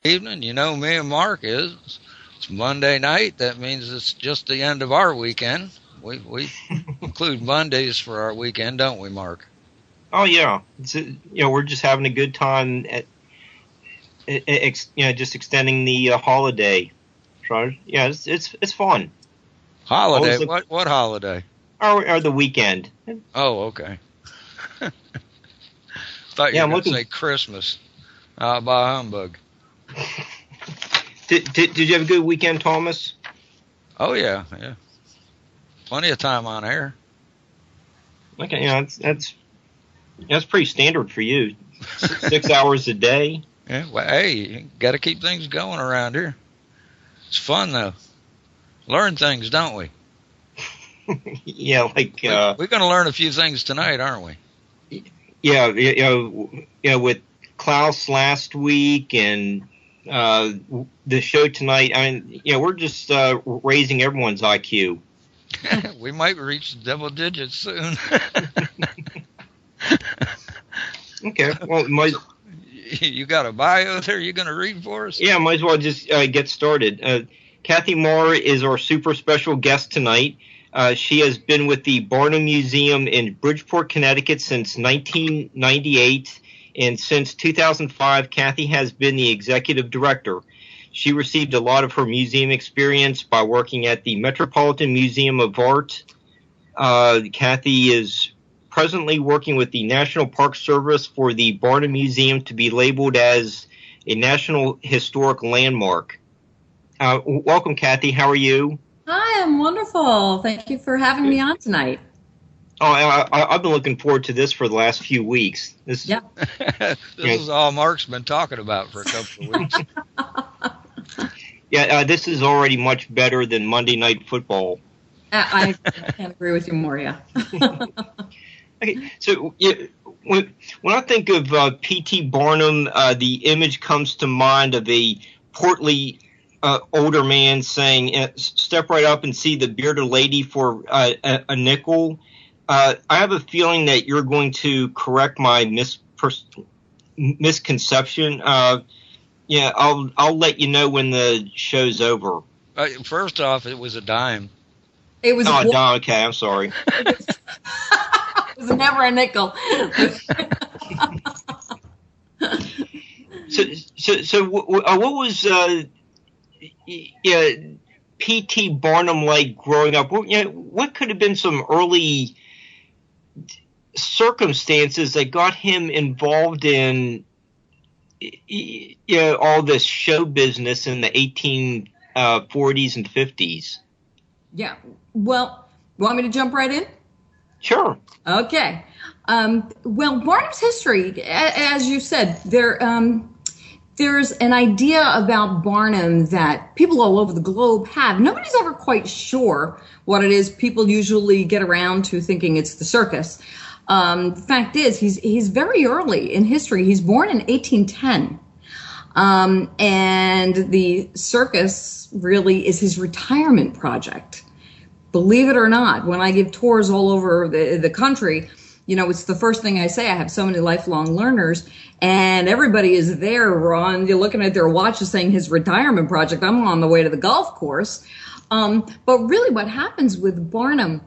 Evening. You know, me and Mark it's Monday night. That means it's just the end of our weekend. We include Mondays for our weekend, don't we, Mark? Oh yeah, we're just having a good time just extending the holiday. So, yeah, it's fun. Holiday? What holiday? Or the weekend. Oh, okay. Thought you were going to say Christmas. Bah humbug. Did you have a good weekend, Thomas? Oh yeah. Plenty of time on air. Okay, that's pretty standard for you. 6 hours a day. Yeah. Well, hey, you got to keep things going around here. It's fun though. Learn things, don't we? Yeah, like we're going to learn a few things tonight, aren't we? Yeah. With Klaus last week and the show tonight. I mean, we're just raising everyone's IQ. We might reach double digits soon. Okay. Well, you got a bio there you're going to read for us? Yeah, might as well just get started. Kathy Maher is our super special guest tonight. She has been with the Barnum Museum in Bridgeport, Connecticut since 1998, and since 2005, Kathy has been the executive director. She received a lot of her museum experience by working at the Metropolitan Museum of Art. Kathy is presently working with the National Park Service for the Barnum Museum to be labeled as a National Historic Landmark. Welcome, Kathy. How are you? Hi, I'm wonderful. Thank you for having me on tonight. Oh, I've been looking forward to this for the last few weeks. This is all Mark's been talking about for a couple of weeks. Yeah, this is already much better than Monday Night Football. I can't agree with you more, yeah. Okay, so when I think of P.T. Barnum, the image comes to mind of a portly older man saying, "Step right up and see the bearded lady for a nickel." I have a feeling that you're going to correct my misconception. Yeah, I'll let you know when the show's over. First off, it was a dime. It was a dime. Okay, I'm sorry. It was never a nickel. So what was P.T. Barnum like growing up? What could have been some early circumstances that got him involved in all this show business in the 1840s and 50s? Yeah. Well, you want me to jump right in? Sure. Okay. Well, Barnum's history, as you said, there's an idea about Barnum that people all over the globe have. Nobody's ever quite sure what it is. People usually get around to thinking it's the circus. The fact is, he's very early in history. He's born in 1810. And the circus really is his retirement project. Believe it or not, when I give tours all over the country, it's the first thing I say. I have so many lifelong learners, and everybody is there you're looking at their watches saying his retirement project. I'm on the way to the golf course. But really what happens with Barnum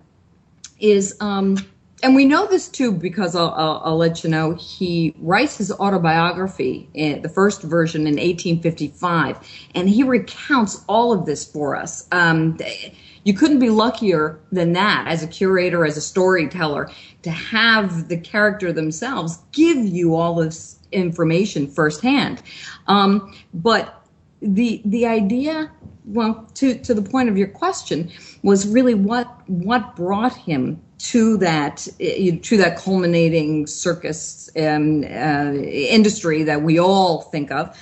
is, and we know this too because I'll let you know, he writes his autobiography, the first version, in 1855, and he recounts all of this for us. You couldn't be luckier than that as a curator, as a storyteller, to have the character themselves give you all this information firsthand. But the idea, well, to the point of your question, was really what brought him to that culminating circus industry that we all think of.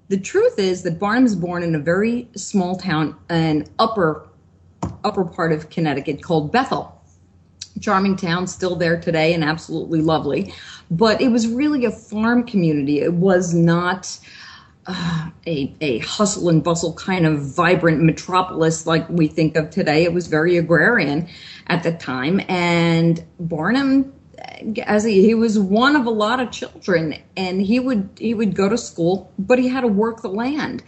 The truth is that Barnum was born in a very small town in upper part of Connecticut called Bethel. Charming town, still there today and absolutely lovely. But it was really a farm community. It was not a hustle and bustle kind of vibrant metropolis like we think of today. It was very agrarian at the time. And Barnum he was one of a lot of children, and he would go to school, but he had to work the land.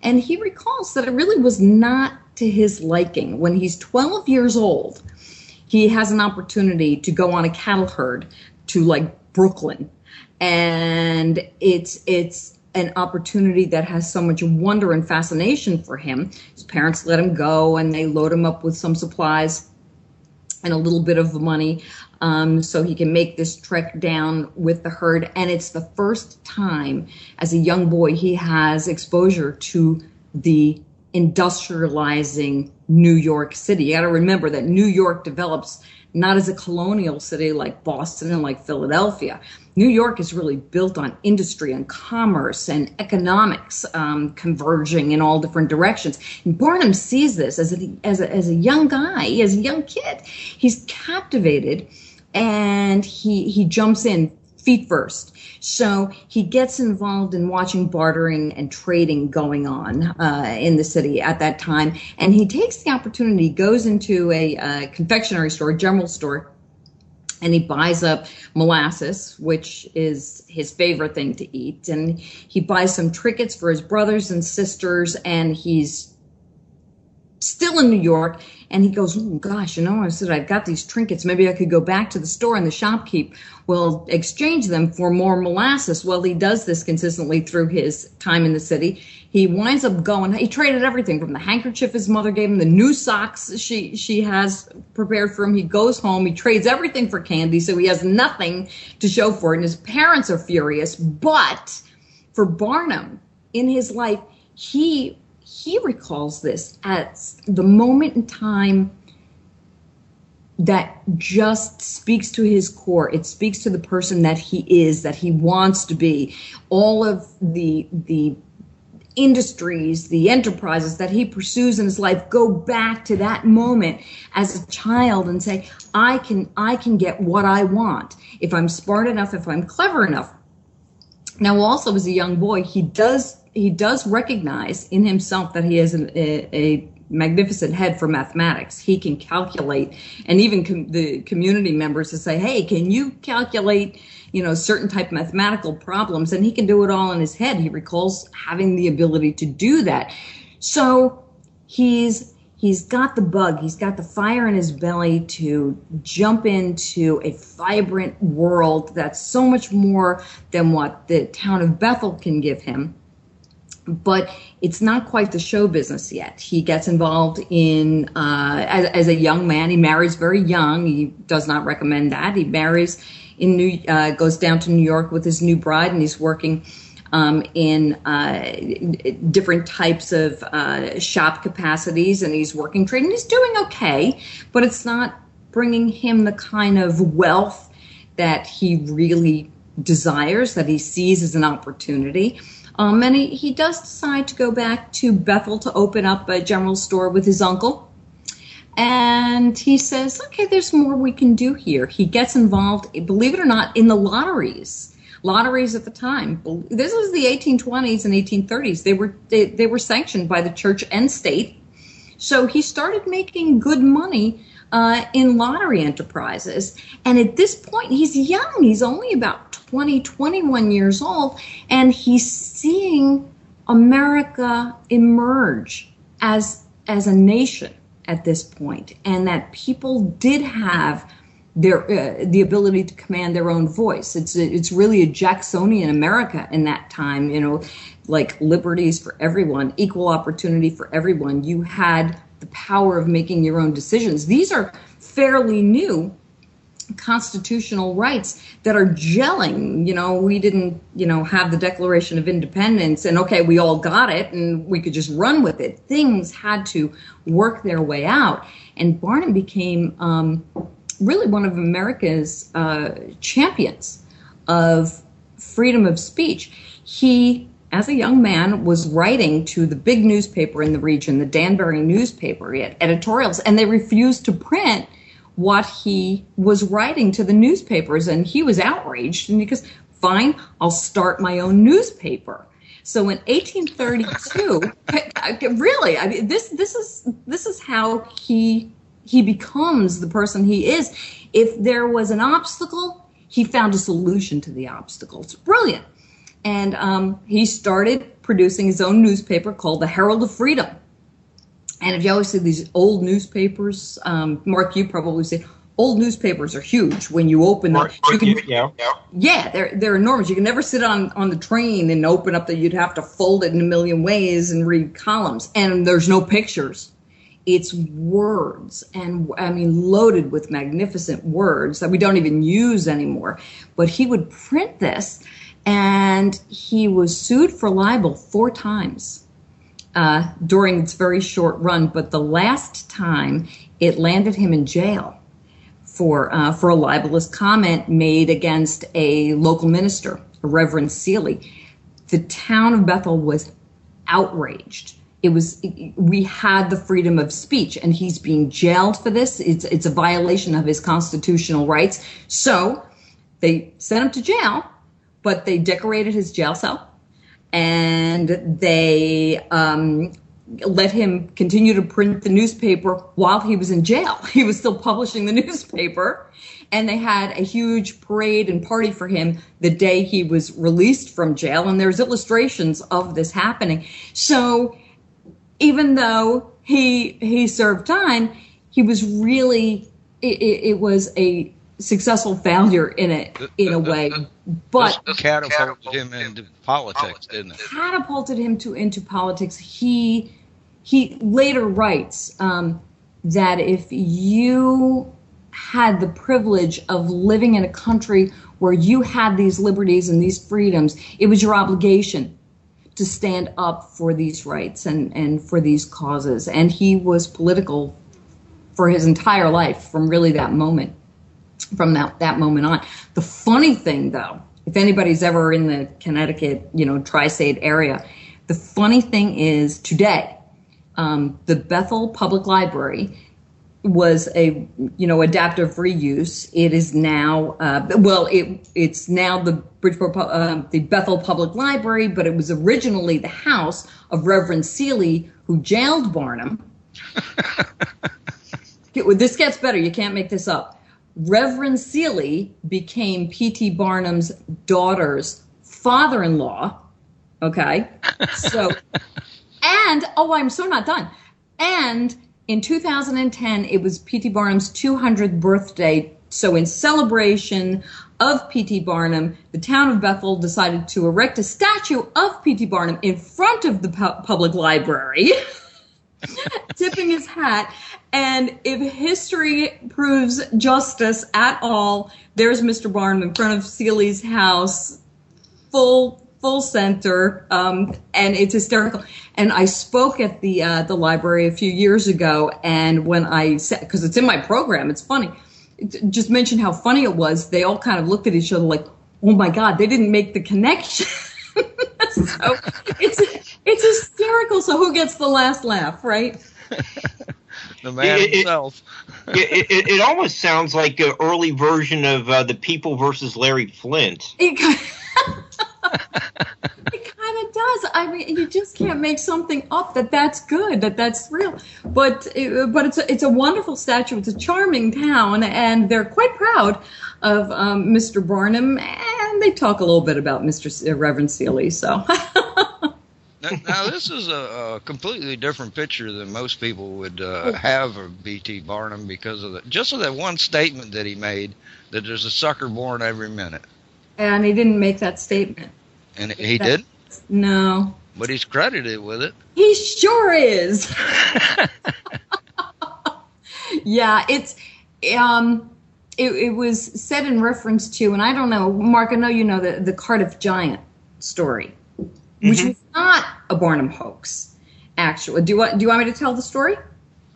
And he recalls that it really was not to his liking. When he's 12 years old, he has an opportunity to go on a cattle herd to like Brooklyn. And it's an opportunity that has so much wonder and fascination for him. His parents let him go, and they load him up with some supplies and a little bit of money, so he can make this trek down with the herd. And it's the first time as a young boy he has exposure to the industrializing New York City. You got to remember that New York develops not as a colonial city like Boston and like Philadelphia. New York is really built on industry and commerce and economics converging in all different directions. And Barnum sees this as a young guy, as a young kid. He's captivated, and he jumps in feet first. So he gets involved in watching bartering and trading going on in the city at that time. And he takes the opportunity, goes into a confectionery store, general store, and he buys up molasses, which is his favorite thing to eat. And he buys some trinkets for his brothers and sisters, and he's still in New York. And he goes, oh, gosh, I said, I've got these trinkets. Maybe I could go back to the store, and the shopkeep will exchange them for more molasses. Well, he does this consistently through his time in the city. He winds up he traded everything from the handkerchief his mother gave him, the new socks she has prepared for him. He goes home, he trades everything for candy, so he has nothing to show for it. And his parents are furious. But for Barnum, in his life, he recalls this as the moment in time that just speaks to his core. It speaks to the person that he is, that he wants to be. All of the industries, the enterprises that he pursues in his life go back to that moment as a child and say, I can get what I want if I'm smart enough, if I'm clever enough. Now, also as a young boy, he does recognize in himself that he has a magnificent head for mathematics. He can calculate, and even the community members to say, hey, can you calculate, certain type of mathematical problems? And he can do it all in his head. He recalls having the ability to do that. So he's got the bug. He's got the fire in his belly to jump into a vibrant world that's so much more than what the town of Bethel can give him. But it's not quite the show business yet. He gets involved in, as a young man, he marries very young. He does not recommend that. He marries goes down to New York with his new bride, and he's working in different types of shop capacities, and he's working trade, and he's doing okay, but it's not bringing him the kind of wealth that he really desires, that he sees as an opportunity. And he does decide to go back to Bethel to open up a general store with his uncle. And he says, okay, there's more we can do here. He gets involved, believe it or not, in the lotteries at the time. This was the 1820s and 1830s. They were sanctioned by the church and state. So he started making good money in lottery enterprises. And at this point, he's young. He's only about 20, 21 years old. And he's seeing America emerge as a nation at this point, and that people did have the ability to command their own voice. It's really a Jacksonian America in that time, like liberties for everyone, equal opportunity for everyone. You had the power of making your own decisions. These are fairly new constitutional rights that are gelling. We didn't, have the Declaration of Independence and okay, we all got it and we could just run with it. Things had to work their way out. And Barnum became really one of America's champions of freedom of speech. He, as a young man, was writing to the big newspaper in the region, the Danbury newspaper. He had editorials, and they refused to print what he was writing to the newspapers, and he was outraged, and he goes, fine, I'll start my own newspaper. So in 1832, really, I mean, this is how he he becomes the person he is. If there was an obstacle, he found a solution to the obstacle. It's brilliant. And he started producing his own newspaper called the Herald of Freedom. And if you always see these old newspapers, Mark, you probably see old newspapers are huge. When you open them, they're enormous. You can never sit on the train and open up you'd have to fold it in a million ways and read columns. And there's no pictures. It's words, and I mean loaded with magnificent words that we don't even use anymore. But he would print this, and he was sued for libel 4 times during its very short run. But the last time, it landed him in jail for a libelous comment made against a local minister, a Reverend Seeley. The town of Bethel was outraged. We had the freedom of speech, and he's being jailed for this. It's a violation of his constitutional rights. So they sent him to jail, but they decorated his jail cell, and they let him continue to print the newspaper while he was in jail. He was still publishing the newspaper, and they had a huge parade and party for him the day he was released from jail, and there's illustrations of this happening. So even though he served time, he was really, it was a successful failure in a way. But this catapulted him into politics, didn't it? Catapulted him into politics. He later writes that if you had the privilege of living in a country where you had these liberties and these freedoms, it was your obligation to stand up for these rights and for these causes. And he was political for his entire life from really that moment, from that moment on. The funny thing, though, if anybody's ever in the Connecticut, tri-state area, the funny thing is today, the Bethel Public Library was a adaptive reuse. It is now it's now the Bridgeport the Bethel Public Library, but it was originally the house of Reverend Seeley, who jailed Barnum. This gets better. You can't make this up. Reverend Seeley became P.T. Barnum's daughter's father-in-law. Okay, so I'm so not done. And in 2010, it was P.T. Barnum's 200th birthday. So in celebration of P.T. Barnum, the town of Bethel decided to erect a statue of P.T. Barnum in front of the public library, tipping his hat. And if history proves justice at all, there's Mr. Barnum in front of Seeley's house, full center, and it's hysterical. And I spoke at the library a few years ago, and when I said, because it's in my program, it's funny, just mentioned how funny it was, they all kind of looked at each other like, oh my God, they didn't make the connection. So it's hysterical. So who gets the last laugh, right? The man himself. It almost sounds like an early version of The People versus Larry Flint. It kind of does. I mean, you just can't make something up that's good, that's real. But it's a wonderful statue. It's a charming town, and they're quite proud of Mr. Barnum, and they talk a little bit about Reverend Seeley. So. Now, this is a completely different picture than most people would have of B.T. Barnum because of that one statement that he made, that there's a sucker born every minute. And he didn't make that statement. And he did? No. But he's credited with it. He sure is. Yeah, it was said in reference to, and I don't know, Mark, I know you know the Cardiff Giant story, which was not a Barnum hoax, actually. Do you want me to tell the story?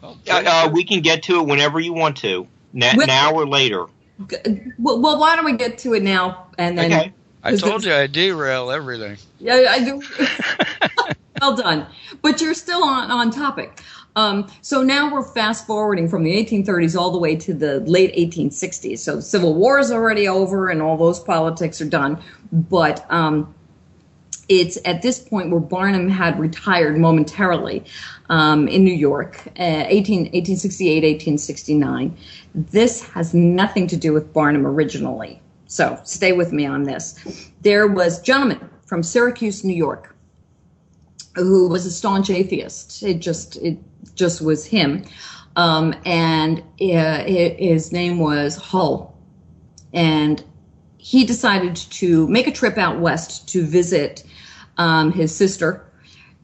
We can get to it whenever you want to, now or later. Well, why don't we get to it now and then? Okay. I told you I derail everything. Yeah, I do. Well done. But you're still on topic. So now we're fast forwarding from the 1830s all the way to the late 1860s. So the Civil War is already over and all those politics are done. But It's at this point where Barnum had retired momentarily in New York, 1868, 1869. This has nothing to do with Barnum originally. So stay with me on this. There was a gentleman from Syracuse, New York, who was a staunch atheist. It just was him. And his name was Hull. And he decided to make a trip out west to visit his sister.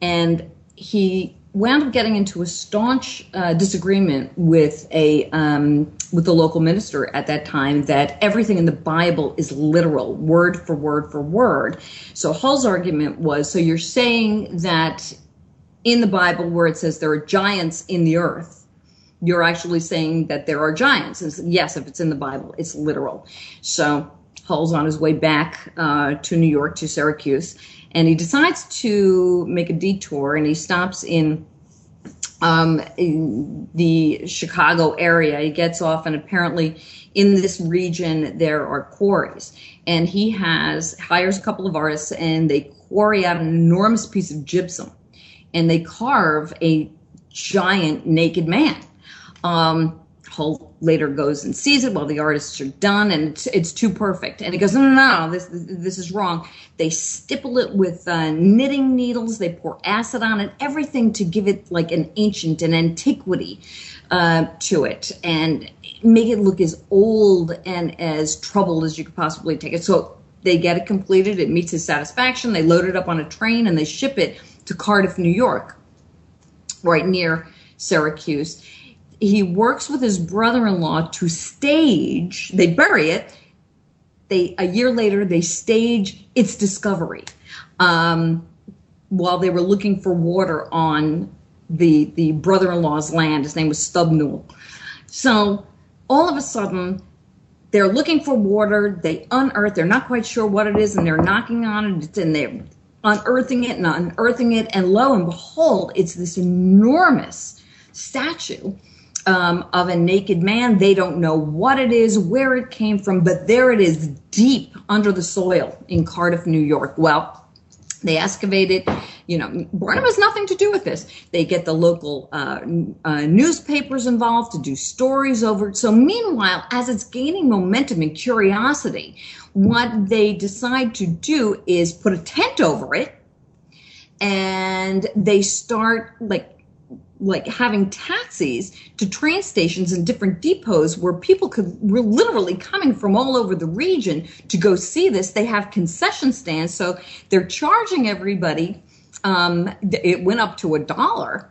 And he wound up getting into a staunch disagreement with the local minister at that time that everything in the Bible is literal, word for word for word. So Hull's argument was, so you're saying that in the Bible where it says there are giants in the earth, you're actually saying that there are giants. And yes, if it's in the Bible, it's literal. So Hull's on his way back to New York, to Syracuse, and he decides to make a detour, and he stops in the Chicago area. He gets off, and apparently in this region there are quarries. And he hires a couple of artists, and they quarry out an enormous piece of gypsum, and they carve a giant naked man. Hull later goes and sees it while the artists are done, and it's too perfect. And he goes, no, this is wrong. They stipple it with knitting needles. They pour acid on it, everything to give it like an antiquity to it, and make it look as old and as troubled as you could possibly take it. So they get it completed. It meets his satisfaction. They load it up on a train, and they ship it to Cardiff, New York, right near Syracuse. He works with his brother-in-law to stage, they bury it, a year later, they stage its discovery while they were looking for water on the brother-in-law's land. His name was Stubnewell. So all of a sudden, they're looking for water, they unearth, they're not quite sure what it is, and they're knocking on it, and they're unearthing it, and lo and behold, it's this enormous statue of a naked man. They don't know what it is, where it came from, but there it is, deep under the soil in Cardiff, New York. Well, they excavate it. Barnum has nothing to do with this. They get the local newspapers involved to do stories over it. So meanwhile, as it's gaining momentum and curiosity, what they decide to do is put a tent over it, and they start like having taxis to train stations and different depots where people were literally coming from all over the region to go see this. They have concession stands, so they're charging everybody. It went up to $1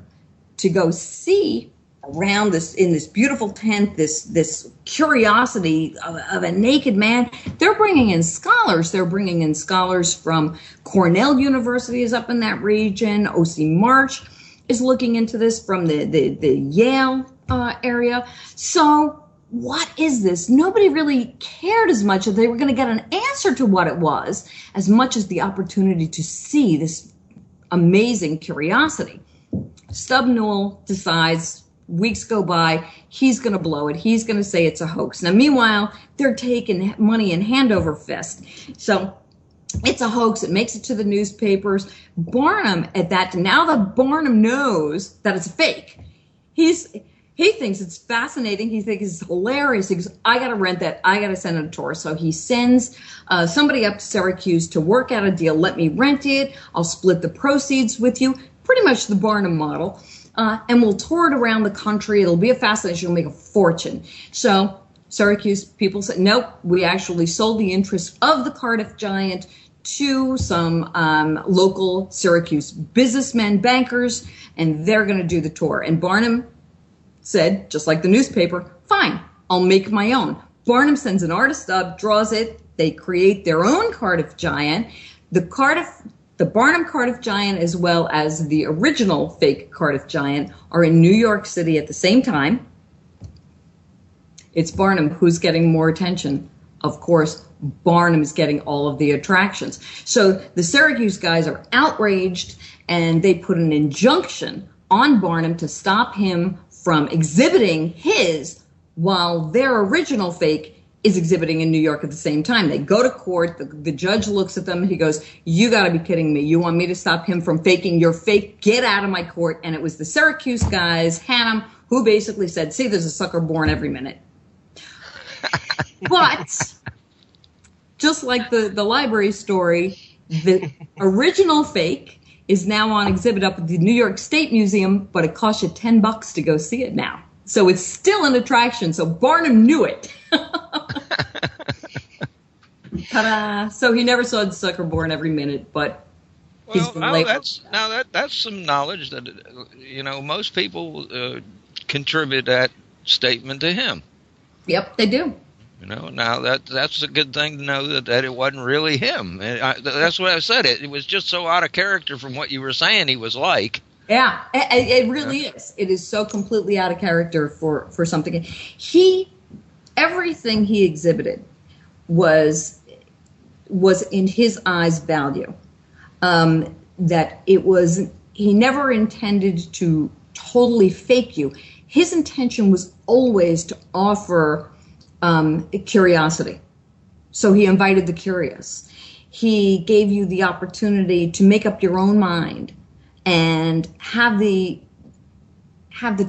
to go see around this, in this beautiful tent, this curiosity of a naked man. They're bringing in scholars. They're bringing in scholars from Cornell University is up in that region. O.C. March is looking into this from the Yale area. So what is this? Nobody really cared as much as they were going to get an answer to what it was, as much as the opportunity to see this amazing curiosity. Stubnewell decides, weeks go by, he's going to blow it. He's going to say it's a hoax. Now, meanwhile, they're taking money in hand over fist. So it's a hoax. It makes it to the newspapers. Barnum, now that Barnum knows that it's a fake, he thinks it's fascinating. He thinks it's hilarious. He goes, I got to rent that. I got to send it a tour. So he sends somebody up to Syracuse to work out a deal. Let me rent it. I'll split the proceeds with you. Pretty much the Barnum model. And we'll tour it around the country. It'll be a fascination. You'll make a fortune. So Syracuse people said, nope, we actually sold the interest of the Cardiff Giant to some local Syracuse businessmen, bankers, and they're going to do the tour. And Barnum said, just like the newspaper, fine, I'll make my own. Barnum sends an artist up, draws it. They create their own Cardiff Giant. The Barnum Cardiff Giant, as well as the original fake Cardiff Giant, are in New York City at the same time. It's Barnum who's getting more attention. Of course, Barnum is getting all of the attractions. So the Syracuse guys are outraged, and they put an injunction on Barnum to stop him from exhibiting his, while their original fake is exhibiting in New York at the same time. They go to court. The judge looks at them. He goes, "You got to be kidding me. You want me to stop him from faking? You're fake. Get out of my court." And it was the Syracuse guys, Hannum, who basically said, "See, there's a sucker born every minute." But just like the library story, the original fake is now on exhibit up at the New York State Museum, but it costs you $10 to go see it now. So it's still an attraction. So Barnum knew it. Ta-da! So he never saw the sucker born every minute, but well, that's some knowledge that most people contribute that statement to him. Yep, they do. Now that's a good thing to know that it wasn't really him. That's what I said. It was just so out of character from what you were saying he was like. Yeah, it really is. It is so completely out of character for something. Everything he exhibited was in his eyes value. That it was, he never intended to totally fake you. His intention was always to offer curiosity. So he invited the curious. He gave you the opportunity to make up your own mind and have the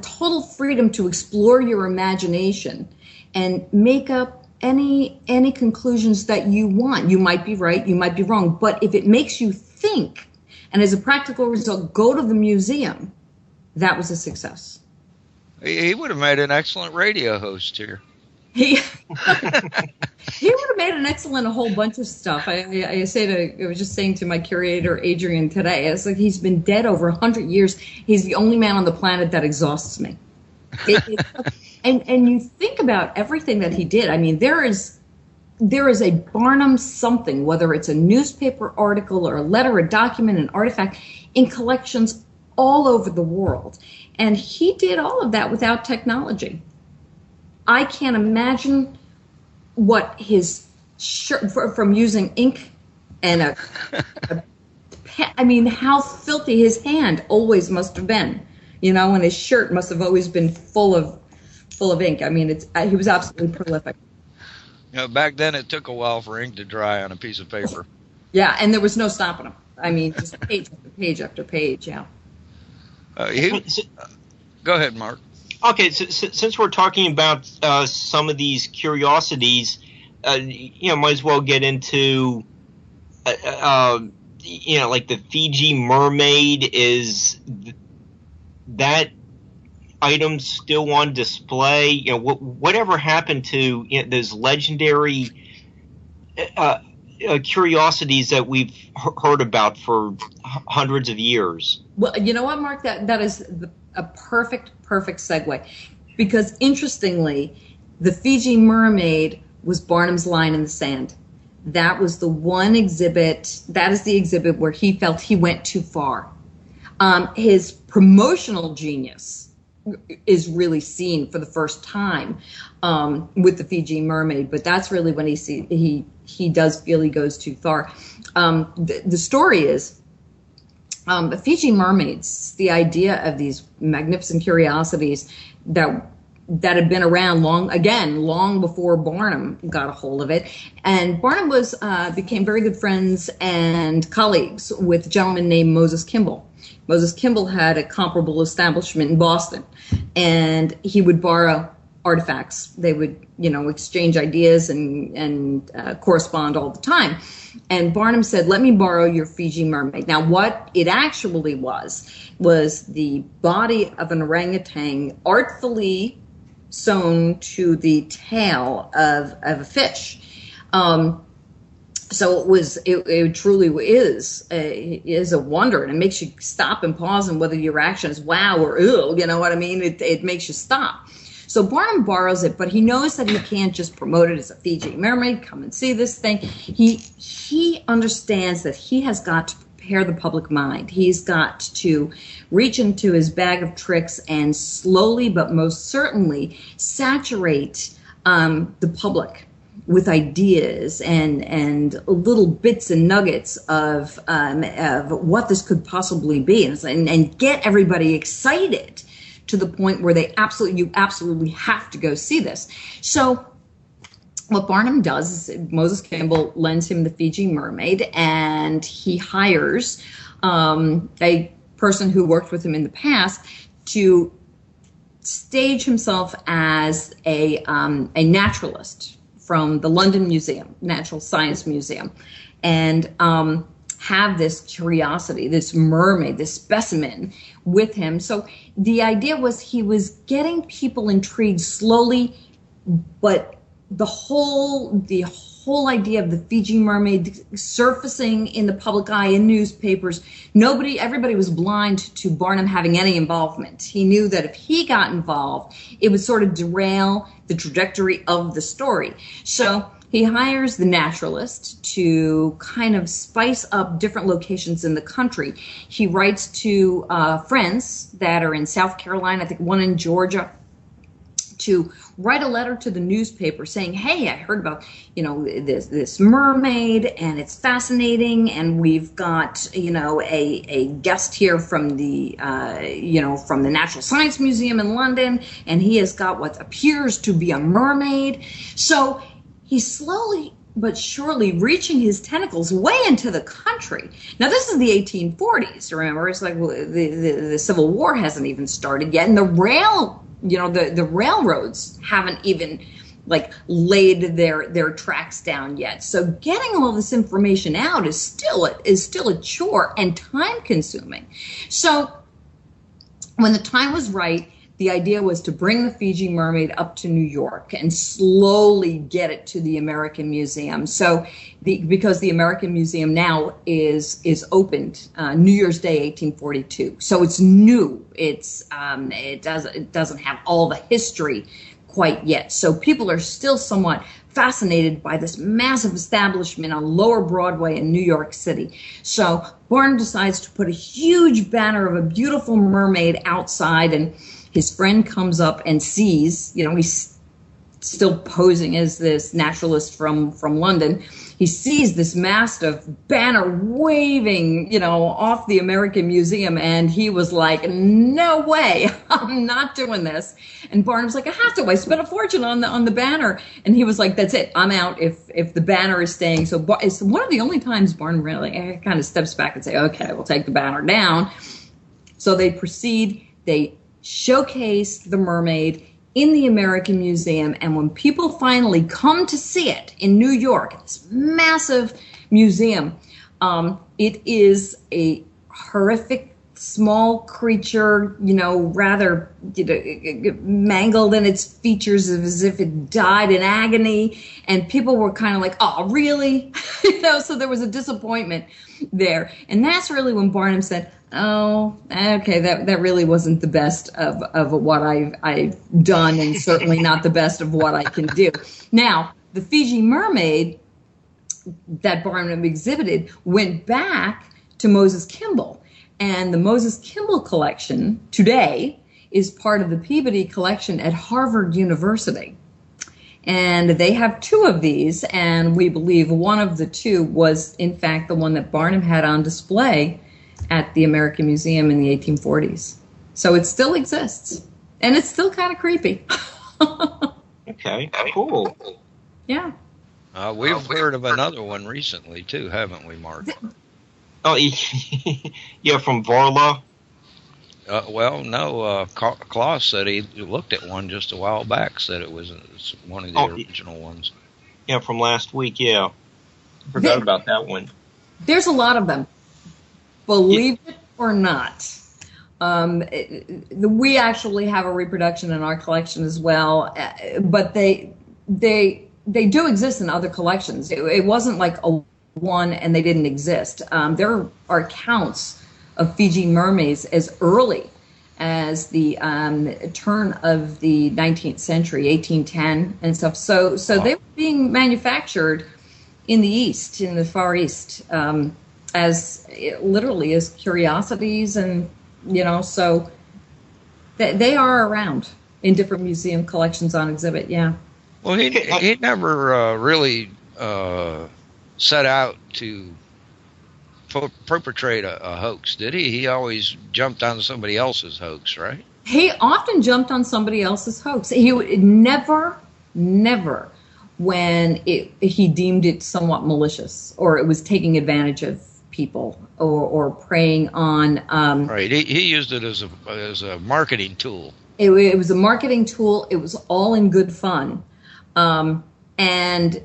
total freedom to explore your imagination and make up any conclusions that you want. You might be right, you might be wrong, but if it makes you think, and as a practical result, go to the museum, that was a success. He would have made an excellent radio host here. He would have made an excellent a whole bunch of stuff. I was just saying to my curator Adrian today, it's like he's been dead over 100 years. He's the only man on the planet that exhausts me. And you think about everything that he did. I mean, there is a Barnum something, whether it's a newspaper article or a letter, a document, an artifact, in collections all over the world. And he did all of that without technology. I can't imagine what his shirt, from using ink and a pen. I mean, how filthy his hand always must have been, and his shirt must have always been full of ink. I mean, he was absolutely prolific. Back then it took a while for ink to dry on a piece of paper. Yeah, and there was no stopping him. I mean, just page after page after page. Yeah. Go ahead, Mark. Okay, so since we're talking about some of these curiosities, might as well get into, like the Fiji mermaid. Is that item still on display? Whatever happened to those legendary curiosities that we've heard about for hundreds of years? Well, you know what, Mark? That is a perfect segue, because interestingly, the Fiji mermaid was Barnum's line in the sand. That was the one exhibit. That is the exhibit where he felt he went too far. His promotional genius is really seen for the first time with the Fiji mermaid, but that's really when he does feel he goes too far. The story is, the Fiji mermaids, the idea of these magnificent curiosities that had been around long before Barnum got a hold of it. And Barnum became very good friends and colleagues with a gentleman named Moses Kimball. Moses Kimball had a comparable establishment in Boston, and he would borrow artifacts. They would, exchange ideas and correspond all the time. And Barnum said, "Let me borrow your Fiji mermaid." Now, what it actually was the body of an orangutan artfully sewn to the tail of a fish. So it truly is a wonder, and it makes you stop and pause, and whether your reaction is wow or ew, you know what I mean? It makes you stop. So Barnum borrows it, but he knows that he can't just promote it as a Fiji mermaid. Come and see this thing. He understands that he has got to prepare the public mind. He's got to reach into his bag of tricks and slowly but most certainly saturate the public with ideas and little bits and nuggets of what this could possibly be, and get everybody excited to the point where you absolutely have to go see this. So what Barnum does is Moses Kimball lends him the Fiji Mermaid, and he hires a person who worked with him in the past to stage himself as a naturalist from the London Museum, Natural Science Museum, and have this curiosity, this mermaid, this specimen with him. So the idea was he was getting people intrigued slowly, but the whole idea of the Fiji mermaid surfacing in the public eye in newspapers, everybody was blind to Barnum having any involvement. He knew that if he got involved, it would sort of derail the trajectory of the story. So he hires the naturalist to kind of spice up different locations in the country. He writes to friends that are in South Carolina, I think one in Georgia, to write a letter to the newspaper saying, hey, I heard about, this mermaid, and it's fascinating, and we've got, a guest here from the, from the Natural Science Museum in London, and he has got what appears to be a mermaid. So he's slowly but surely reaching his tentacles way into the country. Now, this is the 1840s, remember? It's like the Civil War hasn't even started yet, and the railroads haven't even laid their tracks down yet. So getting all this information out is still a chore and time consuming. So when the time was right, the idea was to bring the Fiji Mermaid up to New York and slowly get it to the American Museum. So because the American Museum now is opened New Year's Day, 1842. So it's new. It doesn't have all the history quite yet. So people are still somewhat fascinated by this massive establishment on Lower Broadway in New York City. So Barnum decides to put a huge banner of a beautiful mermaid outside, and his friend comes up and sees, he's still posing as this naturalist from London. He sees this massive banner waving, off the American Museum, and he was like, no way, I'm not doing this. And Barnum's like, I have to. I spent a fortune on the banner. And he was like, that's it. I'm out if the banner is staying. So it's one of the only times Barnum really kind of steps back and say, okay, we'll take the banner down. So they proceed. They showcase the mermaid in the American Museum, and when people finally come to see it in New York, this massive museum, it is a horrific small creature, rather mangled in its features as if it died in agony, and people were kind of like, oh, really? So there was a disappointment there. And that's really when Barnum said, oh, okay, that really wasn't the best of what I've done, and certainly not the best of what I can do. Now, the Fiji Mermaid that Barnum exhibited went back to Moses Kimball, and the Moses Kimball collection today is part of the Peabody collection at Harvard University. And they have two of these, and we believe one of the two was, in fact, the one that Barnum had on display at the American Museum in the 1840s. So it still exists, and it's still kind of creepy. Okay, cool. Yeah. We've heard of another one recently, too, haven't we, Mark? Oh, yeah, from Varla. Well, no, Klaus said he looked at one just a while back, said it was one of the original ones. Yeah, from last week, yeah. Forgot about that one. There's a lot of them. Believe it or not. We actually have a reproduction in our collection as well, but they do exist in other collections. It wasn't like a one and they didn't exist. There are accounts of Fiji mermaids as early as the turn of the 19th century, 1810 and stuff. So they were being manufactured in the East, in the Far East, as literally as curiosities, and so they are around in different museum collections on exhibit. Yeah. Well, he never really set out to perpetrate a hoax, did he? He always jumped on somebody else's hoax, right? He often jumped on somebody else's hoax. He would never when he deemed it somewhat malicious, or it was taking advantage of people, or preying on. Right. He used it as a marketing tool. It was a marketing tool. It was all in good fun, and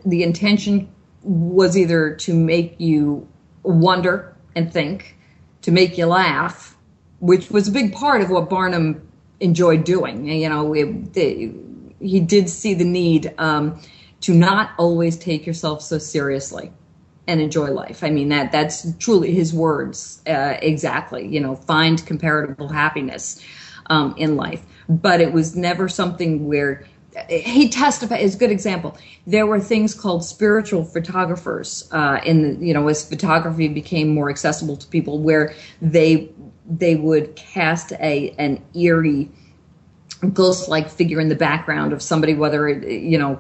the intention was either to make you wonder and think, to make you laugh, which was a big part of what Barnum enjoyed doing. You know, he did see the need to not always take yourself so seriously and enjoy life. I mean, that's truly his words, exactly. You know, find comparable happiness in life. But it was never something where he testified. Is a good example. There were things called spiritual photographers as photography became more accessible to people, where they would cast an eerie, ghost-like figure in the background of somebody, whether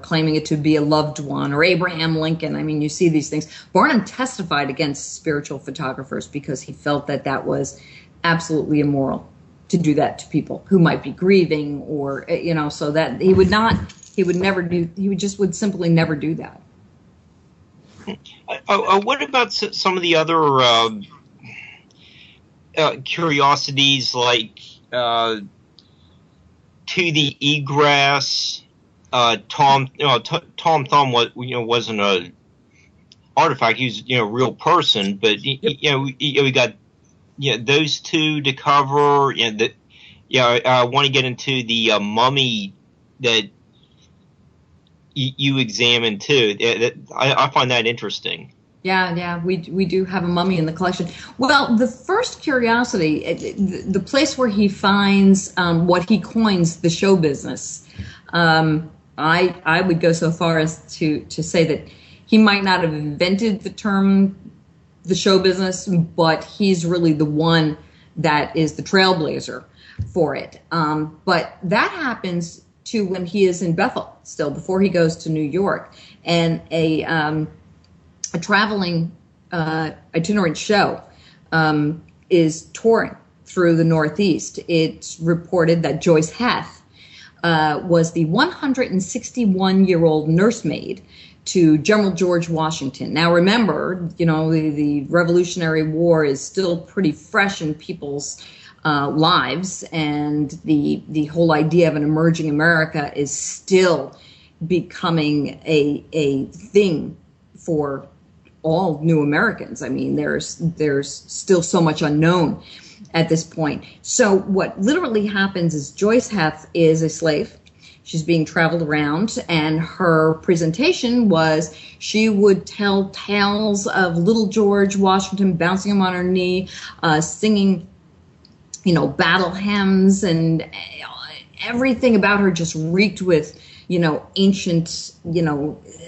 claiming it to be a loved one or Abraham Lincoln. I mean, you see these things. Barnum testified against spiritual photographers because he felt that was absolutely immoral to do that to people who might be grieving, or so that he would simply never do that. What about some of the other curiosities, like to the egress? Tom Thumb wasn't a artifact. He was a real person, but we got those two to cover. I want to get into the mummy that you examined too. I find that interesting. Yeah, we do have a mummy in the collection. Well, the first curiosity, the place where he finds what he coins the show business, I would go so far as to say that he might not have invented the term the show business, but he's really the one that is the trailblazer for it. But that happens too when he is in Bethel still, before he goes to New York, and a traveling itinerant show is touring through the Northeast. It's reported that Joyce Heth was the 161-year-old nursemaid to General George Washington. Now remember, the Revolutionary War is still pretty fresh in people's lives, and the whole idea of an emerging America is still becoming a thing for all new Americans. I mean, there's still so much unknown at this point. So what literally happens is Joyce Heth is a slave. She's being traveled around, and her presentation was she would tell tales of little George Washington, bouncing him on her knee, singing, battle hymns, and everything about her just reeked with, ancient,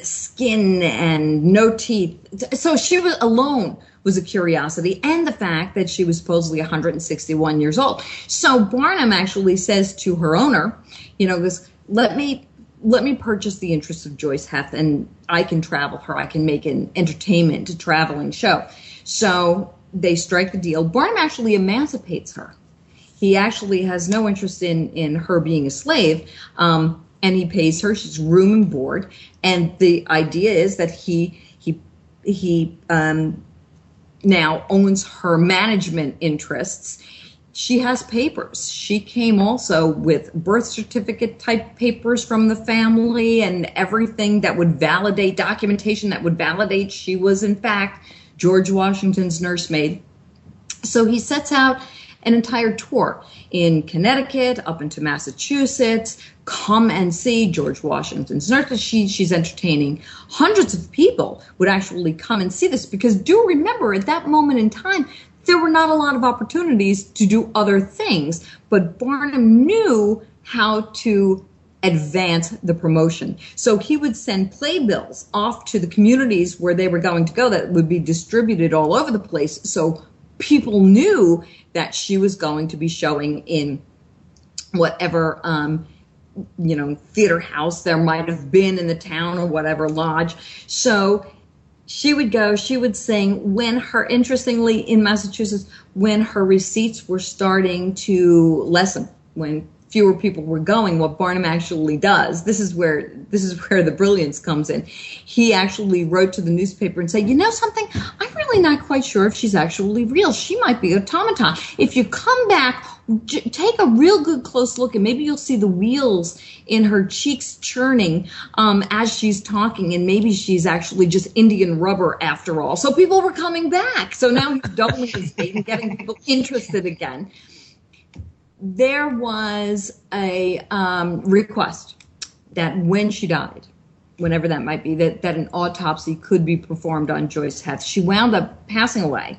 skin and no teeth. So she was a curiosity, and the fact that she was supposedly 161 years old. So Barnum actually says to her owner, this, let me purchase the interests of Joyce Heth, and I can travel her. I can make an entertainment, a traveling show. So they strike the deal. Barnum actually emancipates her. He actually has no interest in her being a slave, and he pays her. She's room and board. And the idea is that he now owns her management interests. She has papers. She came also with birth certificate type papers from the family, and everything that would validate, documentation that would validate she was in fact George Washington's nursemaid. So he sets out an entire tour in Connecticut, up into Massachusetts. Come and see George Washington's nurse. She's entertaining. Hundreds of people would actually come and see this, because do remember, at that moment in time, there were not a lot of opportunities to do other things, but Barnum knew how to advance the promotion. So he would send playbills off to the communities where they were going to go that would be distributed all over the place, so people knew that she was going to be showing in whatever theater house there might have been in the town, or whatever lodge. So she would go, she would sing. Interestingly, in Massachusetts, when her receipts were starting to lessen, when fewer people were going, what Barnum actually does, this is where the brilliance comes in. He actually wrote to the newspaper and said, you know something, I'm really not quite sure if she's actually real. She might be automaton. If you come back, take a real good close look, and maybe you'll see the wheels in her cheeks churning as she's talking, and maybe she's actually just Indian rubber after all. So people were coming back. So now he's doubling his bait and getting people interested again. There was a request that when she died, whenever that might be, that an autopsy could be performed on Joyce Heth. She wound up passing away,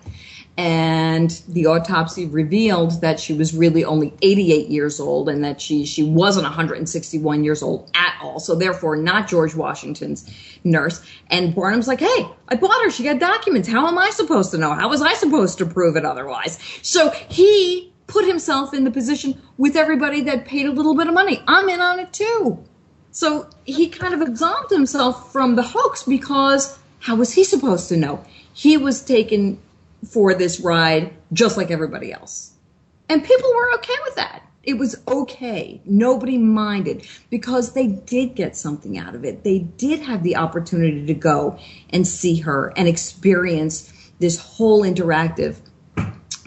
and the autopsy revealed that she was really only 88 years old, and that she wasn't 161 years old at all, so therefore not George Washington's nurse. And Barnum's like, hey, I bought her. She got documents. How am I supposed to know? How was I supposed to prove it otherwise? So he put himself in the position with everybody that paid a little bit of money. I'm in on it too. So he kind of absolved himself from the hoax, because how was he supposed to know? He was taken for this ride just like everybody else. And people were okay with that. It was okay. Nobody minded, because they did get something out of it. They did have the opportunity to go and see her and experience this whole interactive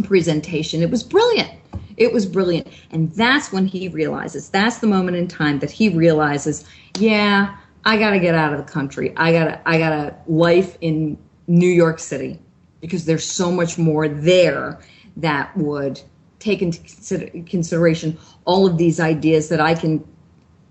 presentation. It was brilliant. It was brilliant. And that's when he realizes, that's the moment in time that he realizes, yeah, I got to get out of the country. I got a life in New York City, because there's so much more there that would take into consideration all of these ideas that I can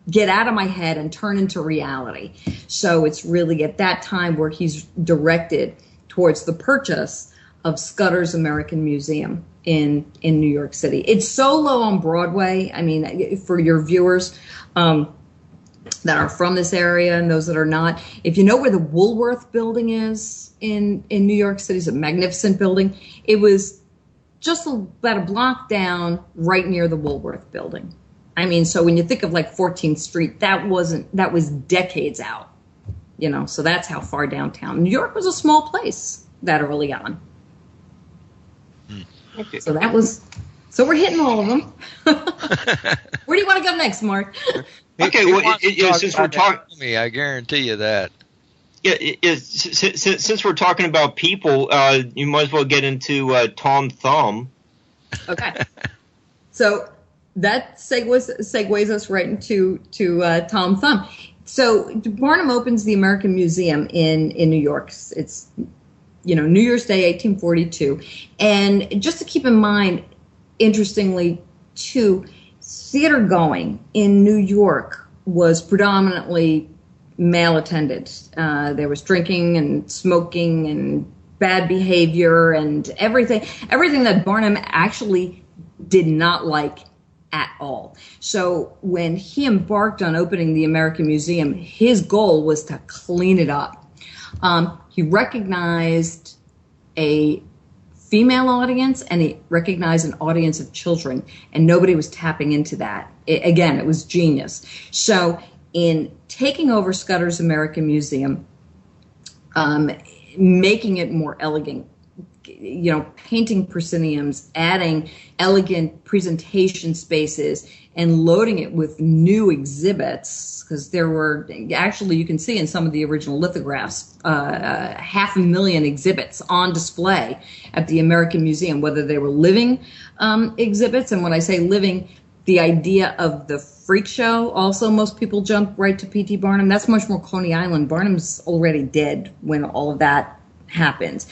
get out of my head and turn into reality. So it's really at that time where he's directed towards the purchase of Scudder's American Museum in New York City. It's so low on Broadway. I mean, for your viewers that are from this area and those that are not, if you know where the Woolworth building is in New York City, it's a magnificent building. It was just about a block down right near the Woolworth building. I mean, so when you think of like 14th Street, that was decades out, you know, so that's how far downtown. New York was a small place that early on. Okay. So we're hitting all of them. Where do you want to go next, Mark? Okay, well, since we're talking, I guarantee you that. Yeah, since we're talking about people, you might as well get into Tom Thumb. Okay. So that segues us right into Tom Thumb. So Barnum opens the American Museum in New York. It's New Year's Day, 1842. And just to keep in mind, interestingly, too, theater going in New York was predominantly male attended. There was drinking and smoking and bad behavior and everything that Barnum actually did not like at all. So when he embarked on opening the American Museum, his goal was to clean it up. He recognized a female audience, and he recognized an audience of children, and nobody was tapping into that. It was genius. So in taking over Scudder's American Museum, making it more elegant, painting prosceniums, adding elegant presentation spaces, and loading it with new exhibits, because there were, actually, you can see in some of the original lithographs, 500,000 exhibits on display at the American Museum, whether they were living exhibits. And when I say living, the idea of the freak show, also most people jump right to P.T. Barnum. That's much more Coney Island. Barnum's already dead when all of that happens.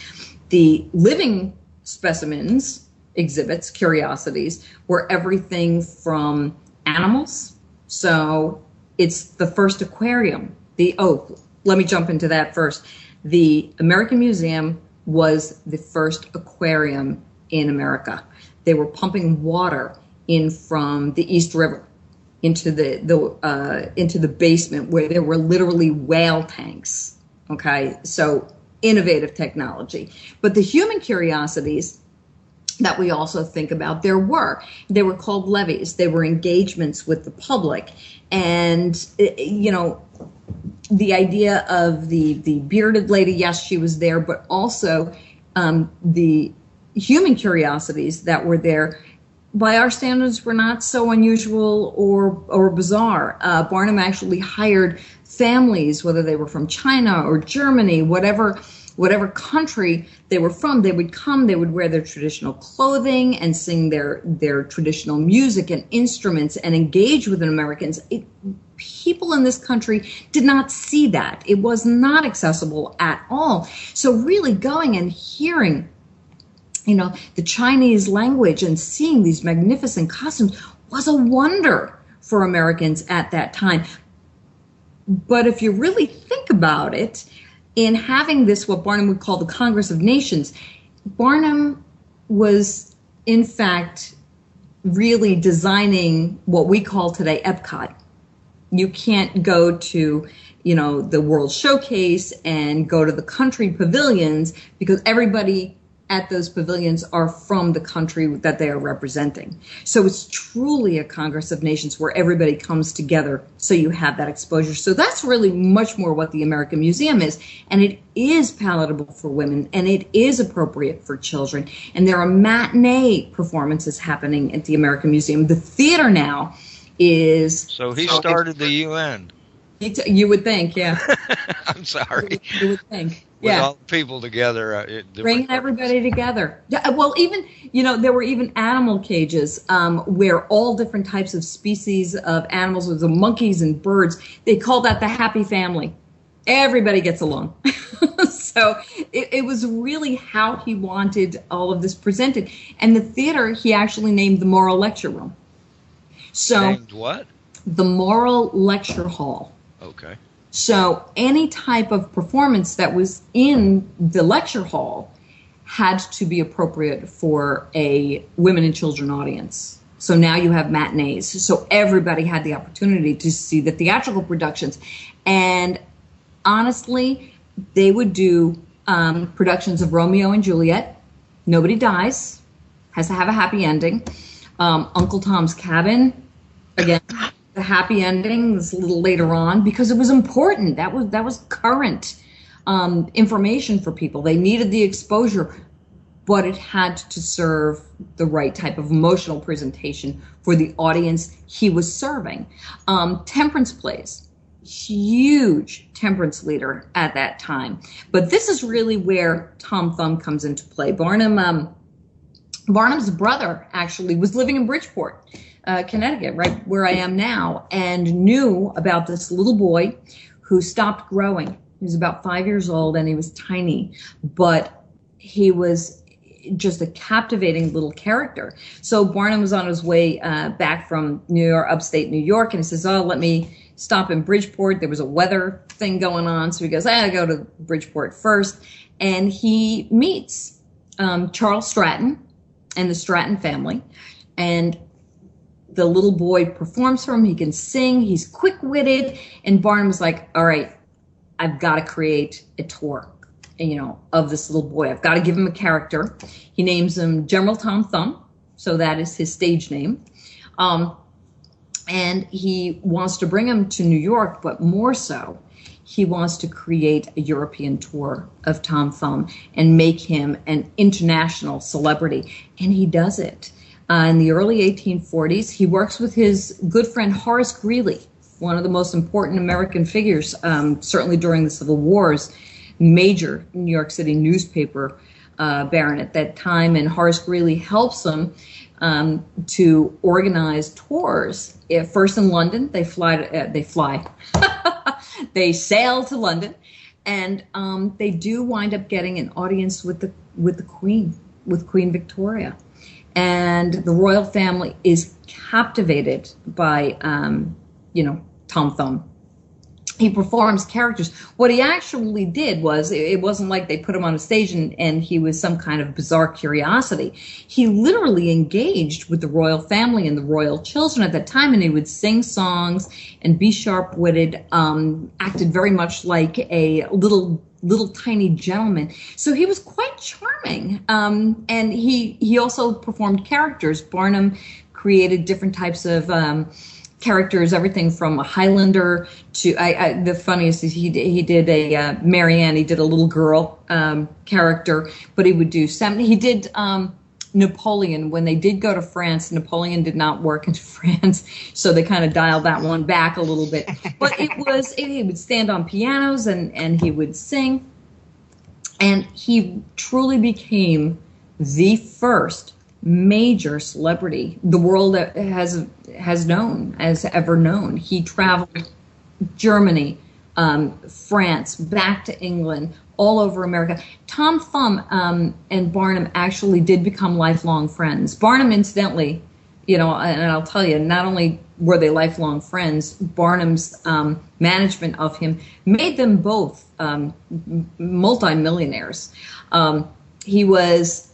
The living specimens, exhibits, curiosities, were everything from animals. So it's the first aquarium. Let me jump into that first. The American Museum was the first aquarium in America. They were pumping water in from the East River into the basement, where there were literally whale tanks. Okay, so innovative technology. But the human curiosities that we also think about, they were called levees. They were engagements with the public. And, the idea of the bearded lady, yes, she was there, but also the human curiosities that were there by our standards, were not so unusual or bizarre. Barnum actually hired families, whether they were from China or Germany, whatever country they were from. They would come, they would wear their traditional clothing and sing their traditional music and instruments and engage with Americans. People in this country did not see that. It was not accessible at all. So really going and hearing, the Chinese language and seeing these magnificent costumes was a wonder for Americans at that time. But if you really think about it, in having this, what Barnum would call the Congress of Nations, Barnum was, in fact, really designing what we call today Epcot. You can't go to, the World Showcase and go to the country pavilions because everybody at those pavilions are from the country that they are representing. So it's truly a Congress of Nations where everybody comes together so you have that exposure. So that's really much more what the American Museum is. And it is palatable for women and it is appropriate for children. And there are matinee performances happening at the American Museum. The theater now is... So he started the UN. You would think, yeah. I'm sorry. You would think. With yeah. all the people together. Bringing everybody together. Yeah, well, even, there were even animal cages where all different types of species of animals, the monkeys and birds, they call that the happy family. Everybody gets along. So it was really how he wanted all of this presented. And the theater, he actually named the Moral Lecture Room. So named what? The Moral Lecture Hall. Okay. So any type of performance that was in the lecture hall had to be appropriate for a women and children audience. So now you have matinees. So everybody had the opportunity to see the theatrical productions. And honestly, they would do productions of Romeo and Juliet. Nobody dies. Has to have a happy ending. Uncle Tom's Cabin. Again, the happy ending is a little later on because it was important. That was current information for people. They needed the exposure, but it had to serve the right type of emotional presentation for the audience he was serving. Temperance plays, huge temperance leader at that time. But this is really where Tom Thumb comes into play. Barnum's brother actually was living in Bridgeport, Connecticut, right where I am now, and knew about this little boy who stopped growing. He was about 5 years old and he was tiny, but he was just a captivating little character. So Barnum was on his way back from New York, upstate New York, and he says, let me stop in Bridgeport. There was a weather thing going on. So he goes, I go to Bridgeport first. And he meets Charles Stratton and the Stratton family. And the little boy performs for him. He can sing. He's quick-witted. And Barnum's like, all right, I've got to create a tour, of this little boy. I've got to give him a character. He names him General Tom Thumb. So that is his stage name. And he wants to bring him to New York, but more so, he wants to create a European tour of Tom Thumb and make him an international celebrity. And he does it. In the early 1840s, he works with his good friend Horace Greeley, one of the most important American figures, certainly during the Civil Wars, major New York City newspaper baron at that time. And Horace Greeley helps him to organize tours. First in London, they sail to London, and they do wind up getting an audience with the Queen, with Queen Victoria. And the royal family is captivated by, Tom Thumb. He performs characters. What he actually did was, it wasn't like they put him on a stage and he was some kind of bizarre curiosity. He literally engaged with the royal family and the royal children at that time, and he would sing songs and be sharp-witted, acted very much like a little tiny gentleman. So he was quite charming. And he also performed characters. Barnum created different types of characters, everything from a Highlander to the funniest is he did a Marianne. He did a little girl character, but he would do he did Napoleon. When they did go to France, Napoleon did not work in France, so they kind of dialed that one back a little bit. But he would stand on pianos and he would sing. And he truly became the first major celebrity the world has ever known. He traveled Germany, France, back to England, all over America. Tom Thumb and Barnum actually did become lifelong friends. Barnum, incidentally, and I'll tell you, not only were they lifelong friends, Barnum's management of him made them both multimillionaires. He was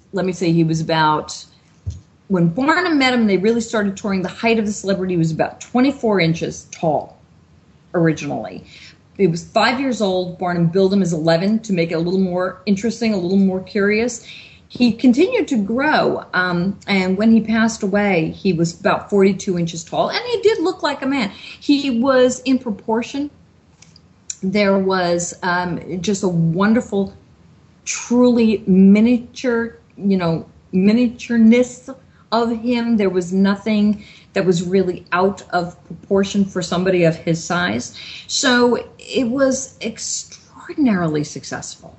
about, when Barnum met him, they really started touring. The height of the celebrity was about 24 inches tall originally. He was 5 years old. Barnum billed him as 11 to make it a little more interesting, a little more curious. He continued to grow, and when he passed away, he was about 42 inches tall, and he did look like a man. He was in proportion. There was just a wonderful, truly miniatureness of him. There was nothing that was really out of proportion for somebody of his size. So it was extraordinarily successful.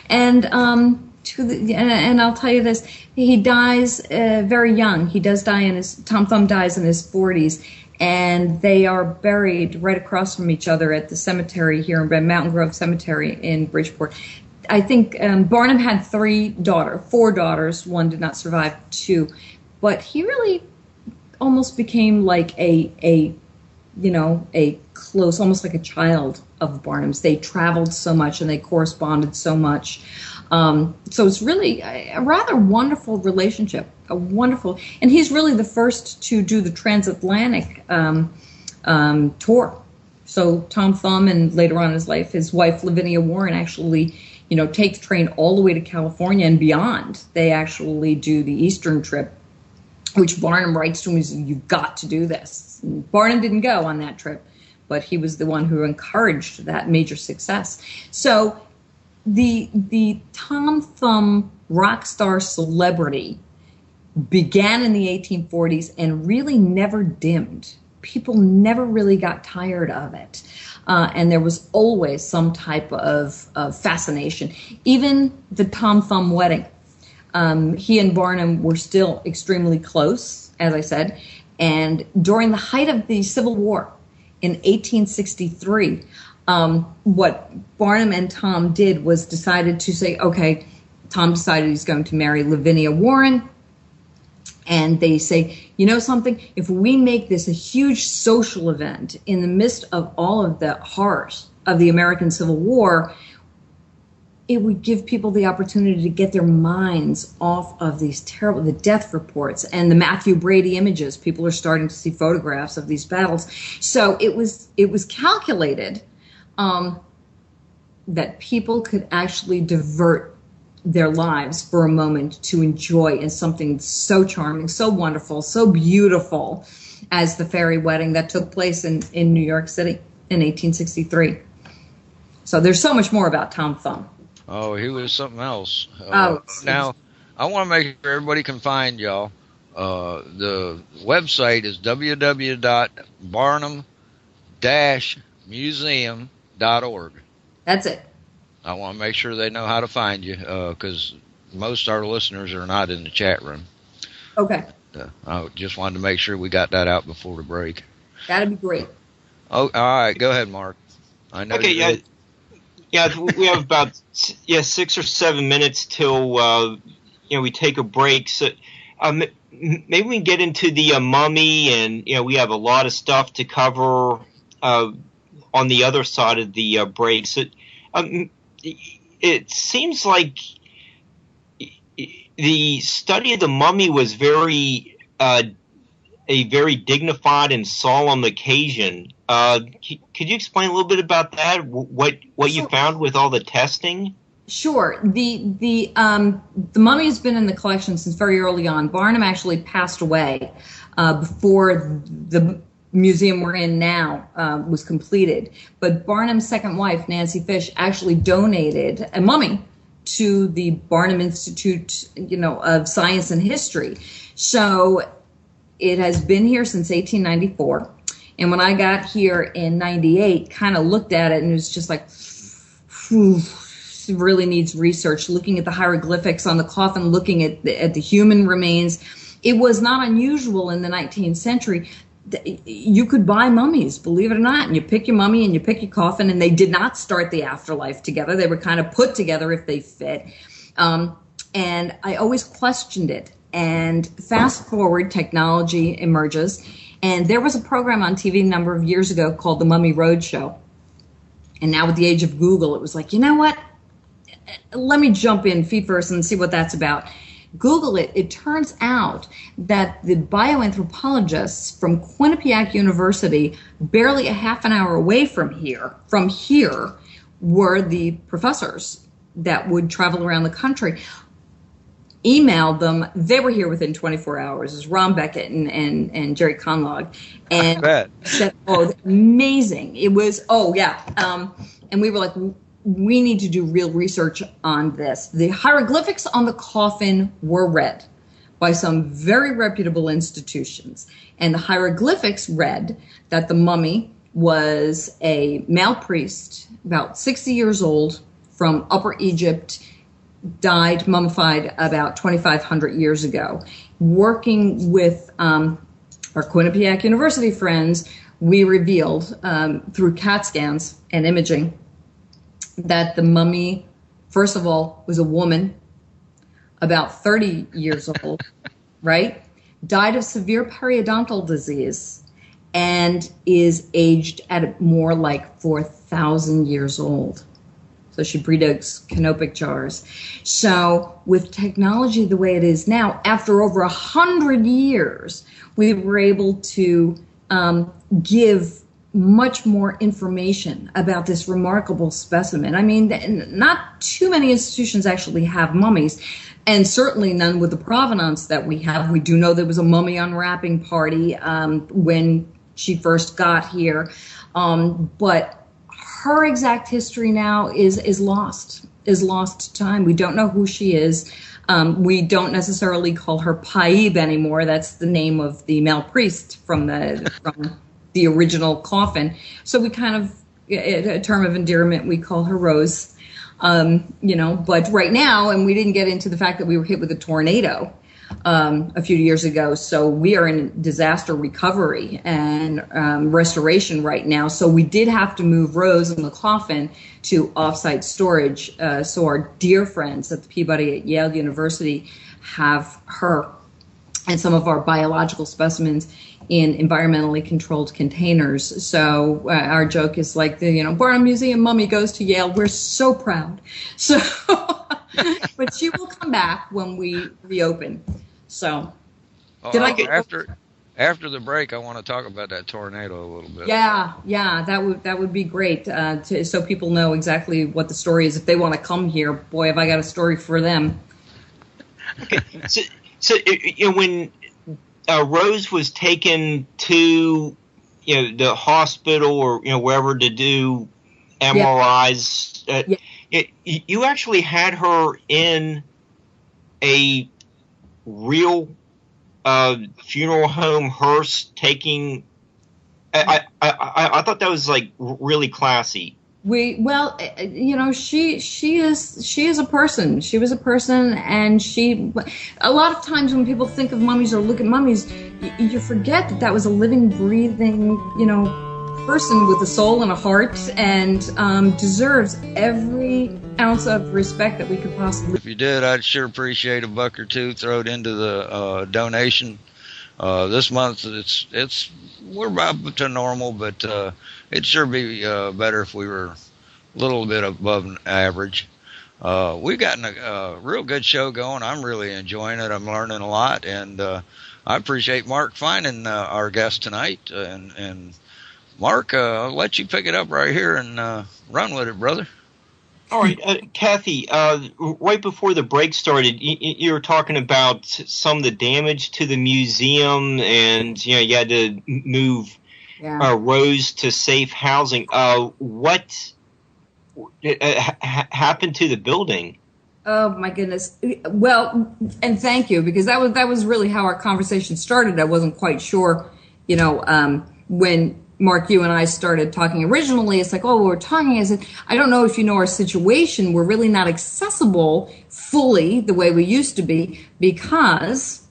And and I'll tell you this, he dies very young. Tom Thumb dies in his 40s, and they are buried right across from each other at the cemetery here in Mountain Grove Cemetery in Bridgeport. I think Barnum had four daughters. One did not survive, two. But he really almost became like a close, almost like a child of Barnum's. They traveled so much and they corresponded so much. So it's really a rather wonderful relationship, and he's really the first to do the transatlantic tour. So Tom Thumb, and later on in his life, his wife Lavinia Warren actually, take the train all the way to California and beyond. They actually do the Eastern trip, which Barnum writes to him, "You've got to do this." And Barnum didn't go on that trip, but he was the one who encouraged that major success. So the Tom Thumb rock star celebrity began in the 1840s and really never dimmed. People never really got tired of it. And there was always some type of fascination. Even the Tom Thumb wedding. He and Barnum were still extremely close, as I said. And during the height of the Civil War in 1863, what Barnum and Tom did was decided to say, okay, Tom decided he's going to marry Lavinia Warren. And they say, you know something, if we make this a huge social event in the midst of all of the horrors of the American Civil War, it would give people the opportunity to get their minds off of these terrible, the death reports and the Matthew Brady images. People are starting to see photographs of these battles. So it was calculated that people could actually divert their lives for a moment to enjoy in something so charming, so wonderful, so beautiful as the fairy wedding that took place in New York City in 1863. So there's so much more about Tom Thumb. Oh, he was something else. Now, I want to make sure everybody can find y'all. The website is www.barnum-museum.org. That's it. I want to make sure they know how to find you, because most of our listeners are not in the chat room. Okay. I just wanted to make sure we got that out before the break. That'd be great. Oh, all right. Go ahead, Mark. I know. Okay, yeah, we have about 6 or 7 minutes till we take a break. So maybe we can get into the mummy, and we have a lot of stuff to cover on the other side of the break. So it seems like the study of the mummy was a very dignified and solemn occasion. Could you explain a little bit about that? What you found with all the testing? Sure. The mummy has been in the collection since very early on. Barnum actually passed away before the museum we're in now was completed. But Barnum's second wife, Nancy Fish, actually donated a mummy to the Barnum Institute, of Science and History. So it has been here since 1894. And when I got here in 98, kind of looked at it and it was just like, phew, it really needs research, looking at the hieroglyphics on the coffin, looking at the human remains. It was not unusual in the 19th century. You could buy mummies, believe it or not, and you pick your mummy and you pick your coffin, and they did not start the afterlife together. They were kind of put together if they fit. And I always questioned it. And fast forward, technology emerges. And there was a program on TV a number of years ago called The Mummy Roadshow. And now with the age of Google, it was like, you know what? Let me jump in feet first and see what that's about. Google it. It turns out that the bioanthropologists from Quinnipiac University, barely a half an hour away from here, were the professors that would travel around the country. Emailed them. They were here within 24 hours. It was Ron Beckett and Jerry Conlog. And said, oh, amazing. It was, oh, yeah. And we were like, we need to do real research on this. The hieroglyphics on the coffin were read by some very reputable institutions. And the hieroglyphics read that the mummy was a male priest, about 60 years old, from Upper Egypt, died, mummified about 2,500 years ago. Working with our Quinnipiac University friends, we revealed through CAT scans and imaging that the mummy, first of all, was a woman, about 30 years old, right? Died of severe periodontal disease and is aged at more like 4,000 years old. So she predates canopic jars. So with technology the way it is now, after over 100 years, we were able to give much more information about this remarkable specimen. I mean, not too many institutions actually have mummies, and certainly none with the provenance that we have. We do know there was a mummy unwrapping party when she first got here, but her exact history now is lost to time. We don't know who she is. We don't necessarily call her Paib anymore. That's the name of the male priest from the original coffin. So we kind of, a term of endearment, we call her Rose. But right now, and we didn't get into the fact that we were hit with a tornado a few years ago. So we are in disaster recovery and restoration right now. So we did have to move Rose in the coffin to offsite storage. So our dear friends at the Peabody at Yale University have her and some of our biological specimens in environmentally controlled containers. So our joke is like the Barnum Museum mummy goes to Yale. We're so proud. So, but she will come back when we reopen. So, after the break, I want to talk about that tornado a little bit. Yeah, that would be great. So people know exactly what the story is. If they want to come here, boy, have I got a story for them. Okay, so when Rose was taken to the hospital or wherever to do MRIs, you actually had her in a real funeral home hearse taking. I thought that was like really classy. She is a person. She was a person, and a lot of times when people think of mummies or look at mummies, you forget that was a living, breathing, person with a soul and a heart, and deserves every ounce of respect that we could possibly. If you did, I'd sure appreciate $1 or $2 thrown into the donation. This month we're about to normal, but it'd sure be better if we were a little bit above average. We've gotten a real good show going. I'm really enjoying it. I'm learning a lot, and I appreciate Mark finding our guest tonight. And Mark, I'll let you pick it up right here and run with it, brother. All right, Kathy, right before the break started, you were talking about some of the damage to the museum, and you had to move Rose to safe housing. What happened to the building? Oh my goodness. Well, and thank you, because that was really how our conversation started. I wasn't quite sure, when Mark, you and I started talking originally. It's like, oh, we're talking. I said, I don't know if you know our situation. We're really not accessible fully the way we used to be, because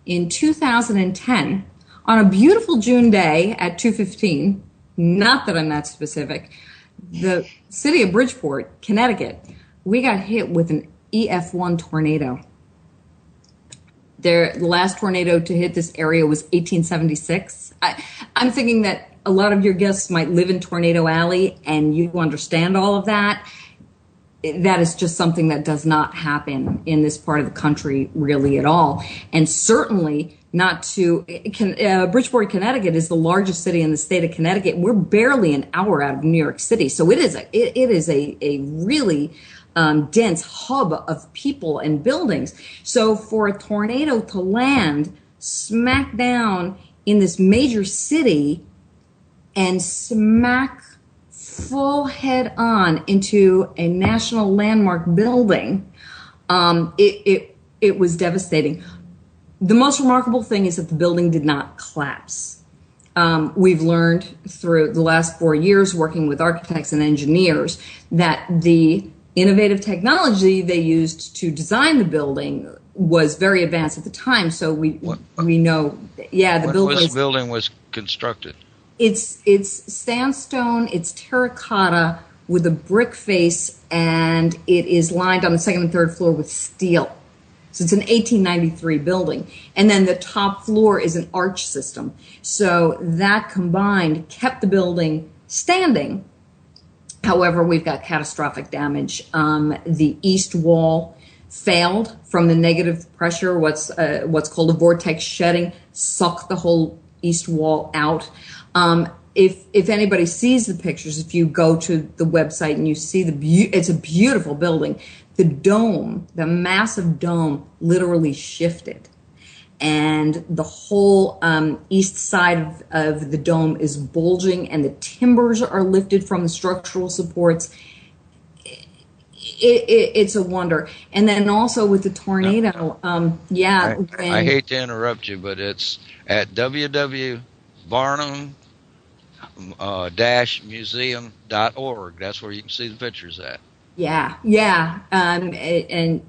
in 2010, on a beautiful June day at 2:15, not that I'm that specific, the city of Bridgeport, Connecticut, we got hit with an EF1 tornado. The last tornado to hit this area was 1876. I'm thinking that a lot of your guests might live in Tornado Alley and you understand all of that. That is just something that does not happen in this part of the country really at all. And certainly not Bridgeport, Connecticut is the largest city in the state of Connecticut. We're barely an hour out of New York City. So it is a really dense hub of people and buildings. So for a tornado to land smack down in this major city and smack full head on into a national landmark building, it was devastating. The most remarkable thing is that the building did not collapse. We've learned through the last 4 years working with architects and engineers that the innovative technology they used to design the building was very advanced at the time. So we know, the building was constructed. It's sandstone, it's terracotta with a brick face, and it is lined on the second and third floor with steel. So it's an 1893 building. And then the top floor is an arch system. So that combined kept the building standing. However, we've got catastrophic damage. The east wall failed from the negative pressure, what's called a vortex shedding, sucked the whole east wall out. If anybody sees the pictures, if you go to the website and you see it's a beautiful building. The dome, the massive dome, literally shifted, and the whole east side of the dome is bulging, and the timbers are lifted from the structural supports. It's a wonder. And then also with the tornado, I hate to interrupt you, but it's at www.barnum-museum.org. That's where you can see the pictures at. And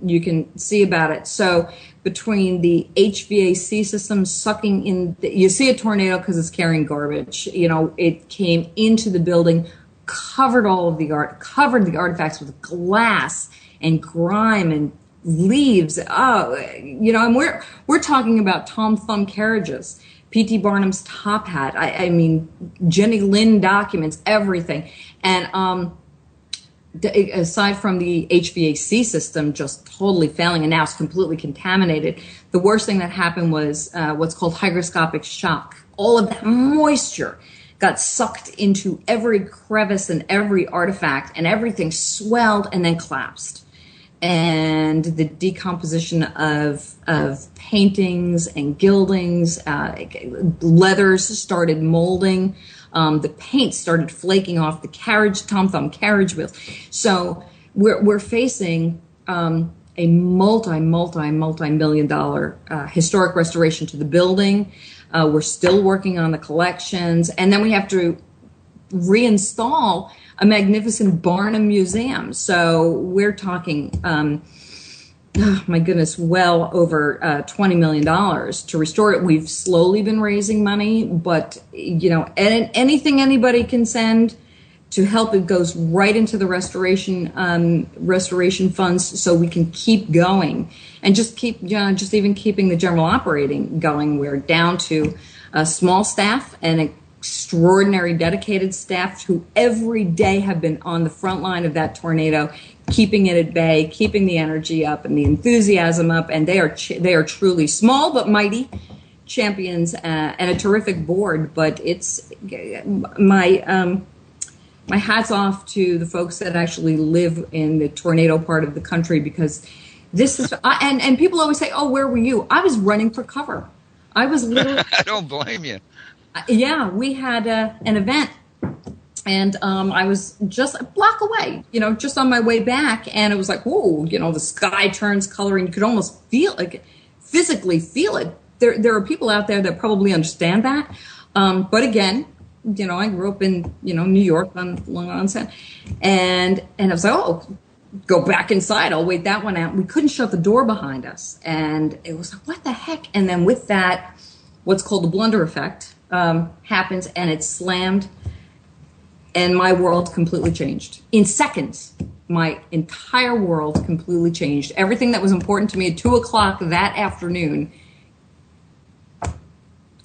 you can see about it. So between the HVAC system sucking in, you see a tornado because it's carrying garbage. It came into the building, covered the artifacts with glass and grime and leaves. And we're talking about Tom Thumb carriages, P.T. Barnum's top hat. I mean, Jenny Lind documents, everything. And aside from the HVAC system just totally failing and now it's completely contaminated, the worst thing that happened was what's called hygroscopic shock. All of that moisture got sucked into every crevice and every artifact, and everything swelled and then collapsed. And the decomposition of paintings and gildings, leathers started molding. The paint started flaking off the Tom Thumb carriage wheels. So we're facing a multi-million dollar historic restoration to the building. We're still working on the collections, and then we have to reinstall a magnificent Barnum museum. So we're talking, my goodness, well over $20 million to restore it. We've slowly been raising money, but anything anybody can send to help, it goes right into the restoration funds, so we can keep going and just even keeping the general operating going. We're down to a small staff and extraordinary dedicated staff who every day have been on the front line of that tornado, keeping it at bay, keeping the energy up and the enthusiasm up, and they are truly small but mighty champions, and a terrific board. But it's my hat's off to the folks that actually live in the tornado part of the country, because this is and people always say, "Oh, where were you?" I was running for cover. I was literally. I don't blame you. Yeah, we had an event And I was just a block away, just on my way back. And it was like, whoa, the sky turns color and you could almost physically feel it. There are people out there that probably understand that. But again, I grew up in, New York on Long Island Sound. And I was like, oh, go back inside. I'll wait that one out. We couldn't shut the door behind us. And it was like, what the heck? And then with that, what's called the blunder effect happens, and it slammed. And my world completely changed. In seconds, my entire world completely changed. Everything that was important to me at 2 o'clock that afternoon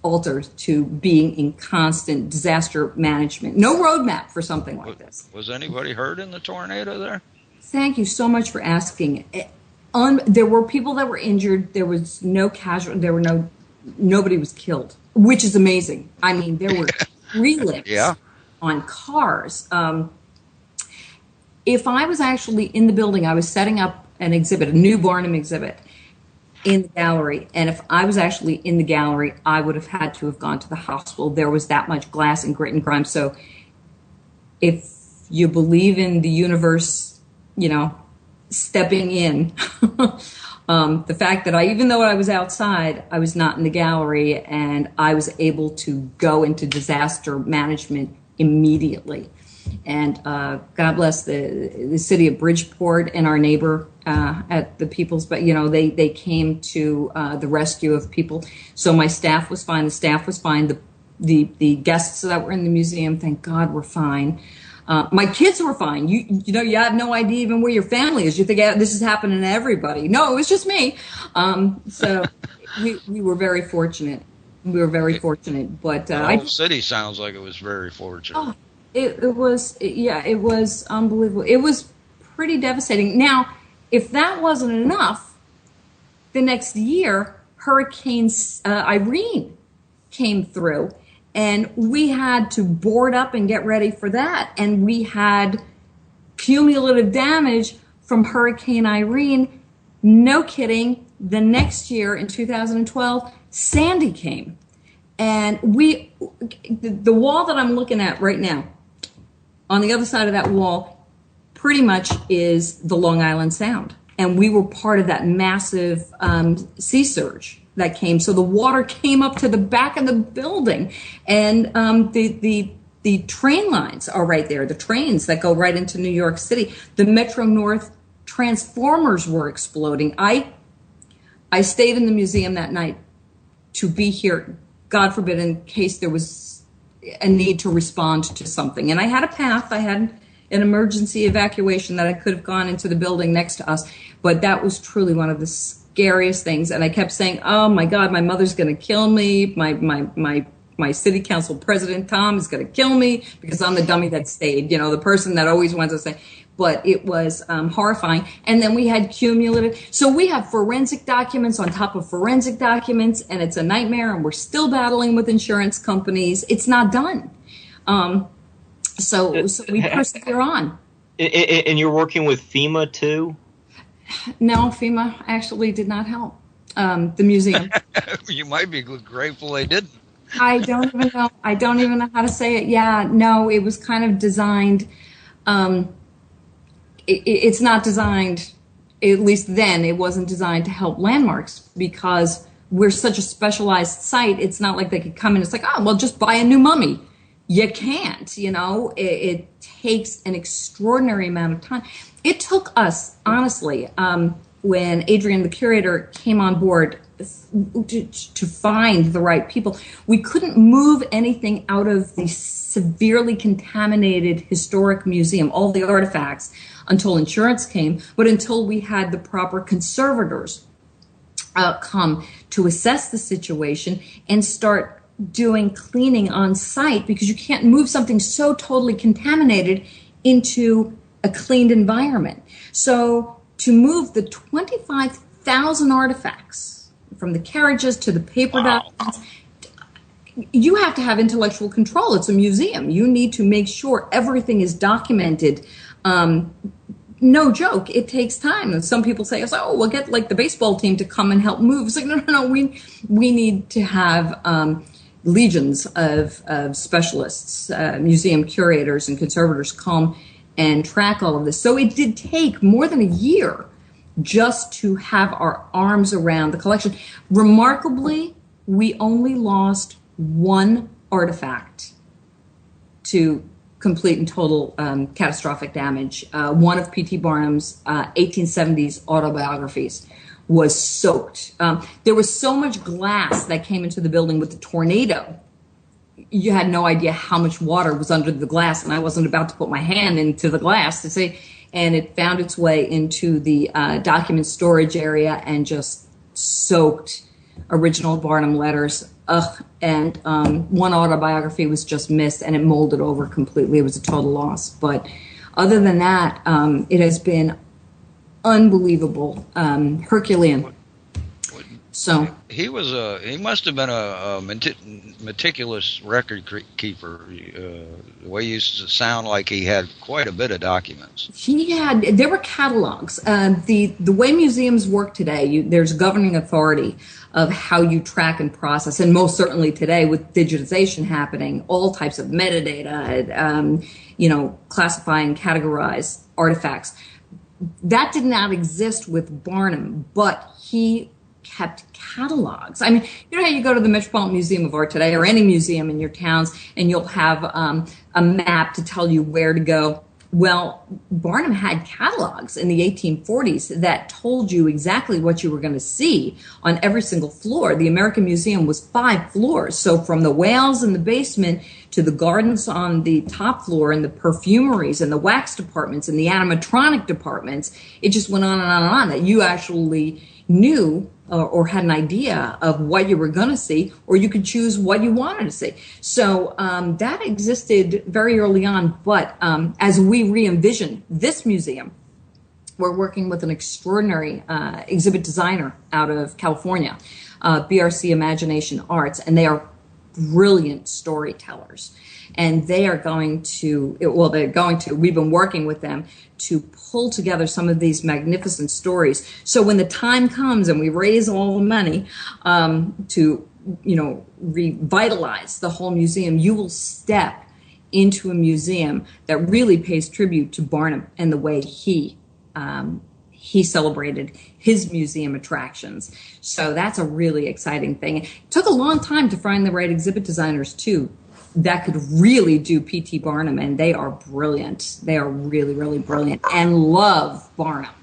altered to being in constant disaster management. No roadmap for something like this. Was anybody hurt in the tornado there? Thank you so much for asking. There were people that were injured. There was no casualty. Nobody was killed, which is amazing. I mean, there were 3 lips. Yeah. On cars. If I was actually in the building, I was setting up an exhibit, a new Barnum exhibit in the gallery. And if I was actually in the gallery, I would have had to have gone to the hospital. There was that much glass and grit and grime. So if you believe in the universe, stepping in, the fact that even though I was outside, I was not in the gallery, and I was able to go into disaster management immediately. And God bless the city of Bridgeport and our neighbor at the People's, but they came to the rescue of people. So my staff was fine. The staff was fine. The guests that were in the museum, thank God, were fine. My kids were fine. You have no idea even where your family is. You think this is happening to everybody. No, it was just me. So we were very fortunate. We were very fortunate, but the whole city sounds like it was very fortunate. Oh, it was unbelievable. It was pretty devastating. Now, if that wasn't enough, the next year, Hurricane Irene came through, and we had to board up and get ready for that. And we had cumulative damage from Hurricane Irene. No kidding. The next year, in 2012, Sandy came, and the wall that I'm looking at right now, on the other side of that wall, pretty much is the Long Island Sound. And we were part of that massive sea surge that came. So the water came up to the back of the building, and the train lines are right there, the trains that go right into New York City. The Metro North transformers were exploding. I stayed in the museum that night to be here, God forbid, in case there was a need to respond to something. And I had a path. I had an emergency evacuation that I could have gone into the building next to us. But that was truly one of the scariest things. And I kept saying, oh, my God, my mother's going to kill me. My city council president, Tom, is going to kill me because I'm the dummy that stayed, the person that always wants to say. But it was horrifying. And then we had cumulative. So we have forensic documents on top of forensic documents, and it's a nightmare, and we're still battling with insurance companies. It's not done. So we persevere on. And you're working with FEMA too? No, FEMA actually did not help the museum. You might be grateful they didn't. I don't even know how to say it. Yeah, no, it was kind of designed. It's not designed, at least then, it wasn't designed to help landmarks because we're such a specialized site. It's not like they could come in. It's like, oh, well, just buy a new mummy. You can't, it takes an extraordinary amount of time. It took us, honestly, when Adrian, the curator, came on board to find the right people. We couldn't move anything out of the severely contaminated historic museum, all the artifacts, until insurance came, but until we had the proper conservators come to assess the situation and start doing cleaning on site, because you can't move something so totally contaminated into a cleaned environment. So to move the 25,000 artifacts from the carriages to the paper documents, you have to have intellectual control. It's a museum. You need to make sure everything is documented. No joke, it takes time. And some people say, oh, we'll get like the baseball team to come and help move. It's like, no. We need to have legions of specialists, museum curators and conservators come and track all of this. So it did take more than a year just to have our arms around the collection. Remarkably, we only lost one artifact to complete and total catastrophic damage. One of P.T. Barnum's 1870s autobiographies was soaked. There was so much glass that came into the building with the tornado. You had no idea how much water was under the glass, and I wasn't about to put my hand into the glass to see. And it found its way into the document storage area and just soaked original Barnum letters. And one autobiography was just missed, and it molded over completely. It was a total loss. But other than that, it has been unbelievable, Herculean. So he must have been a meticulous record keeper. The way he used to sound like he had quite a bit of documents. There were catalogs. The way museums work today, there's governing authority of how you track and process, and most certainly today with digitization happening, all types of metadata, classify and categorize artifacts. That did not exist with Barnum, but he kept catalogs. I mean, you know how you go to the Metropolitan Museum of Art today or any museum in your towns and you'll have a map to tell you where to go. Well, Barnum had catalogs in the 1840s that told you exactly what you were going to see on every single floor. The American Museum was 5 floors. So from the whales in the basement to the gardens on the top floor and the perfumeries and the wax departments and the animatronic departments, it just went on and on and on, that you actually knew or had an idea of what you were going to see, or you could choose what you wanted to see. So that existed very early on. But as we re-envision this museum, we're working with an extraordinary exhibit designer out of California, BRC Imagination Arts, and they are brilliant storytellers. And they are going to, we've been working with them to pull together some of these magnificent stories. So when the time comes and we raise all the money to, revitalize the whole museum, you will step into a museum that really pays tribute to Barnum and the way he celebrated his museum attractions. So that's a really exciting thing. It took a long time to find the right exhibit designers too that could really do P.T. Barnum, and they are brilliant. They are really, really brilliant and love Barnum.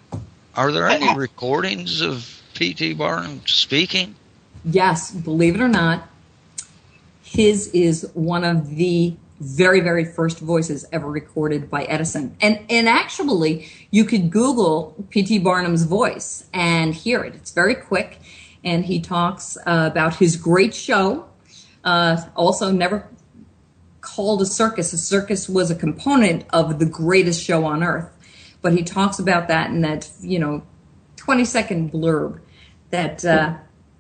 Are there any recordings of P.T. Barnum speaking? Yes, believe it or not, his is one of the very, very first voices ever recorded by Edison. And actually, you could Google P.T. Barnum's voice and hear it. It's very quick, and he talks about his great show, also never called a circus. A circus was a component of the greatest show on earth. But he talks about that in that, 20-second blurb that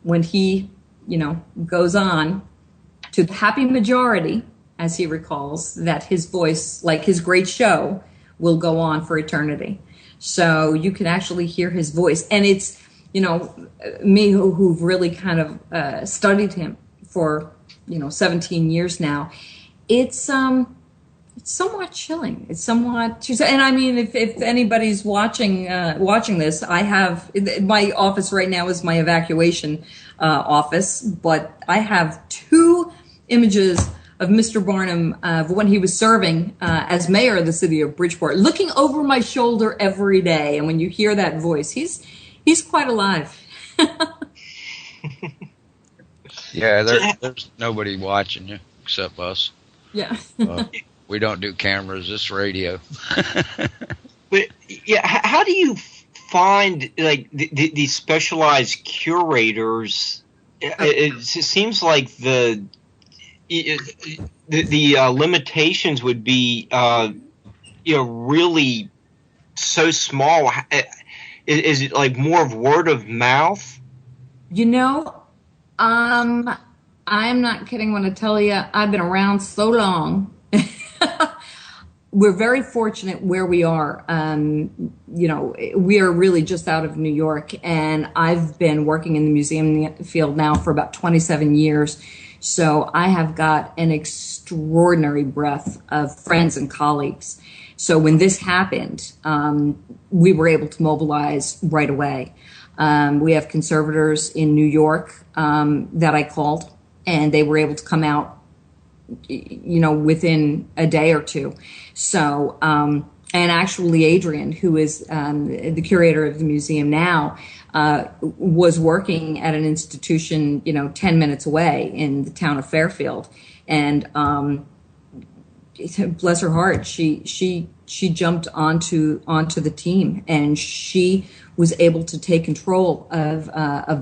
when he, goes on to the happy majority, as he recalls, that his voice, like his great show, will go on for eternity. So you can actually hear his voice. And it's, me who've really kind of studied him for, 17 years now, it's somewhat chilling. It's somewhat, and I mean, if anybody's watching this, I have, my office right now is my evacuation office, but I have 2 images of Mr. Barnum when he was serving as mayor of the city of Bridgeport, looking over my shoulder every day. And when you hear that voice, he's quite alive. Yeah, there's nobody watching you except us. Yeah. We don't do cameras. It's radio. But yeah, how do you find like these specialized curators? It seems like the limitations would be really so small. Is it like more of word of mouth? I'm not kidding when I tell you I've been around so long. We're very fortunate where we are. We are really just out of New York, and I've been working in the museum field now for about 27 years, So I have got an extraordinary breadth of friends and colleagues. So when this happened, we were able to mobilize right away. We have conservators in New York that I called, and they were able to come out, within a day or two. So, and actually Adrian, who is the curator of the museum now, was working at an institution, 10 minutes away in the town of Fairfield. And bless her heart, she jumped onto the team, and she was able to take control of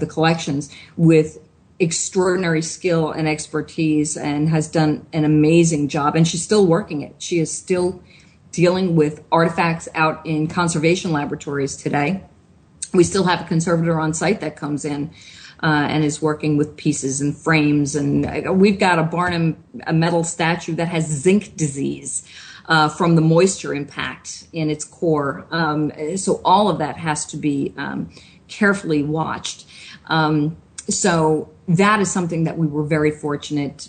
the collections with extraordinary skill and expertise, and has done an amazing job. And she's still working it. She is still dealing with artifacts out in conservation laboratories today. We still have a conservator on site that comes in and is working with pieces and frames. And we've got a metal statue that has zinc disease from the moisture impact in its core. So all of that has to be carefully watched. So that is something that we were very fortunate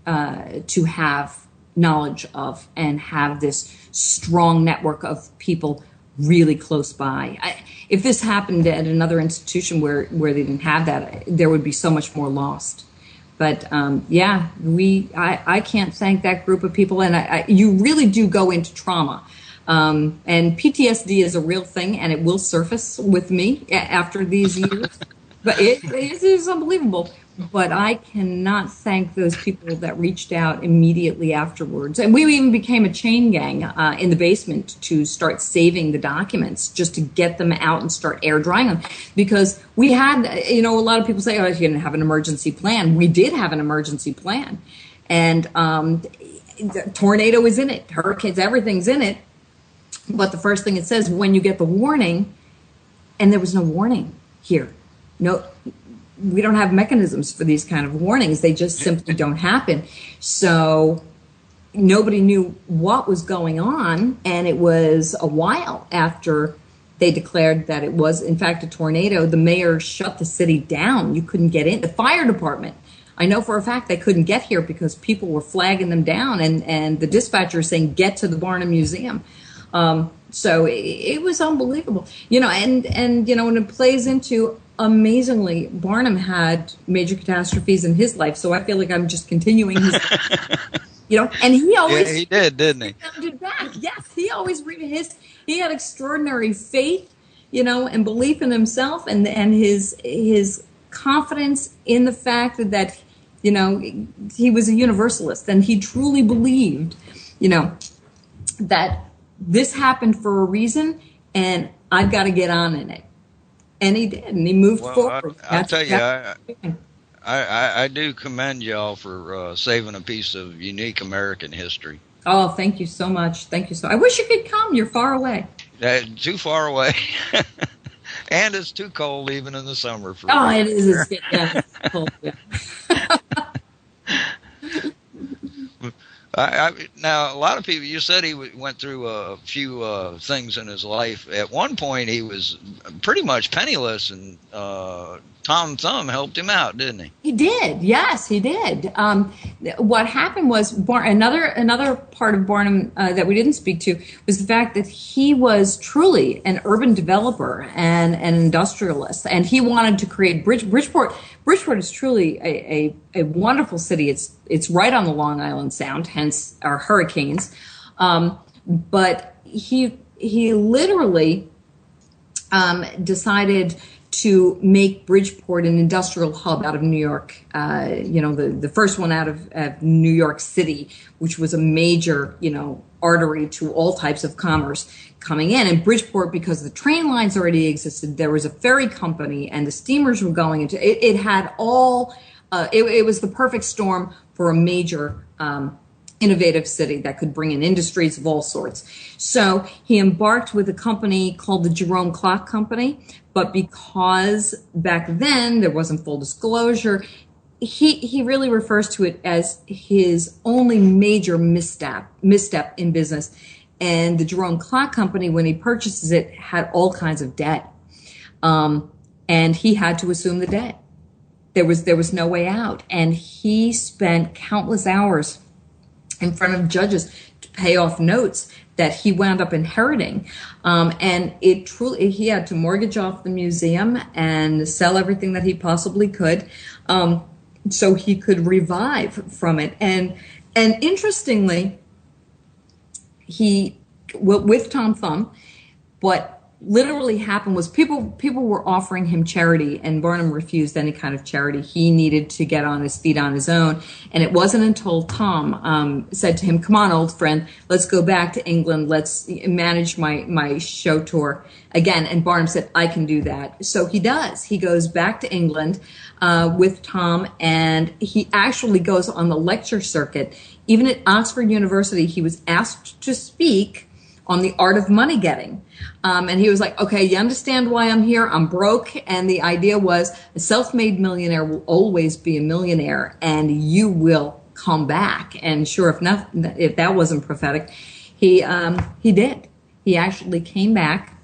to have knowledge of, and have this strong network of people really close by. If this happened at another institution where they didn't have that, there would be so much more lost. But I can't thank that group of people, and you really do go into trauma. And PTSD is a real thing, and it will surface with me after these years. But it is unbelievable. But I cannot thank those people that reached out immediately afterwards. And we even became a chain gang in the basement to start saving the documents, just to get them out and start air drying them. Because we had, a lot of people say, oh, you didn't have an emergency plan. We did have an emergency plan. And the tornado is in it, hurricanes, everything's in it. But the first thing it says, when you get the warning, and there was no warning here. No, we don't have mechanisms for these kind of warnings. They just simply don't happen. So nobody knew what was going on, and it was a while after they declared that it was, in fact, a tornado. The mayor shut the city down. You couldn't get in. The fire department, I know for a fact they couldn't get here because people were flagging them down, and the dispatcher saying, get to the Barnum Museum. So it was unbelievable. And when it plays into, amazingly, Barnum had major catastrophes in his life, so I feel like I'm just continuing his and he always he did, didn't he? Did back. Yes, he always he had extraordinary faith, and belief in himself, and his confidence in the fact that he was a universalist, and he truly believed that this happened for a reason, and I've got to get on in it. And he did, and he moved forward. I'll tell you, I do commend y'all for saving a piece of unique American history. Oh, thank you so much. Thank you so. I wish you could come. You're far away. Too far away, and it's too cold even in the summer. It is. It's cold. Yeah. Now, a lot of people, you said he went through a few things in his life. At one point, he was pretty much penniless, and Tom Thumb helped him out, didn't he? He did. Yes, he did. What happened was another part of Barnum that we didn't speak to was the fact that he was truly an urban developer and an industrialist, and he wanted to create Bridgeport. Bridgeport is truly a wonderful city. It's right on the Long Island Sound, hence our hurricanes. But he literally decided to make Bridgeport an industrial hub out of New York. The first one out of New York City, which was a major, artery to all types of commerce coming in. And Bridgeport, because the train lines already existed, there was a ferry company, and the steamers were going into it. It had all. It was the perfect storm for a major innovative city that could bring in industries of all sorts. So he embarked with a company called the Jerome Clock Company, but because back then there wasn't full disclosure, he really refers to it as his only major misstep in business. And the Jerome Clock Company, when he purchases it, had all kinds of debt. And he had to assume the debt. there was no way out. And he spent countless hours in front of judges to pay off notes that he wound up inheriting. And it truly, he had to mortgage off the museum and sell everything that he possibly could, so he could revive from it. And interestingly, he, with Tom Thumb, what literally happened was people were offering him charity, and Barnum refused any kind of charity. He needed to get on his feet on his own. And it wasn't until Tom said to him, "Come on, old friend, let's go back to England. Let's manage my show tour again." And Barnum said, "I can do that." So he does. He goes back to England with Tom, and he actually goes on the lecture circuit. Even at Oxford University, he was asked to speak on the art of money getting. And he was like, "Okay, you understand why I'm here? I'm broke." And the idea was a self-made millionaire will always be a millionaire, and you will come back. And sure, if that wasn't prophetic, he did. He actually came back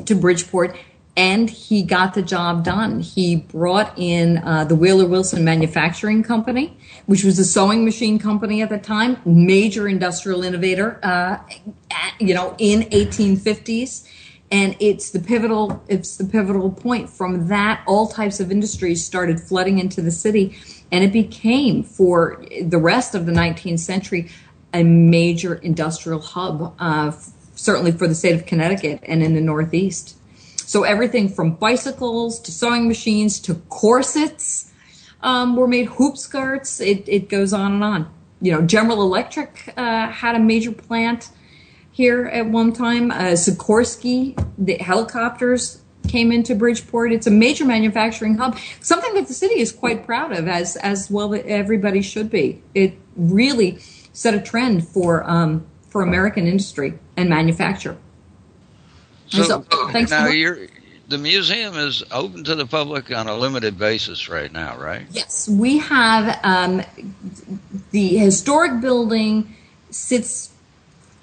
to Bridgeport, and he got the job done. He brought in the Wheeler Wilson Manufacturing Company, which was a sewing machine company at the time, major industrial innovator, in 1850s. And it's the pivotal point. From that, all types of industries started flooding into the city, and it became, for the rest of the 19th century, a major industrial hub, certainly for the state of Connecticut and in the Northeast. So everything from bicycles to sewing machines to corsets were made, hoop skirts. It goes on and on. General Electric had a major plant here at one time. Sikorsky, the helicopters came into Bridgeport. It's a major manufacturing hub, something that the city is quite proud of, as well that everybody should be. It really set a trend for American industry and manufacture. So now the museum is open to the public on a limited basis right now, right? Yes, we have the historic building sits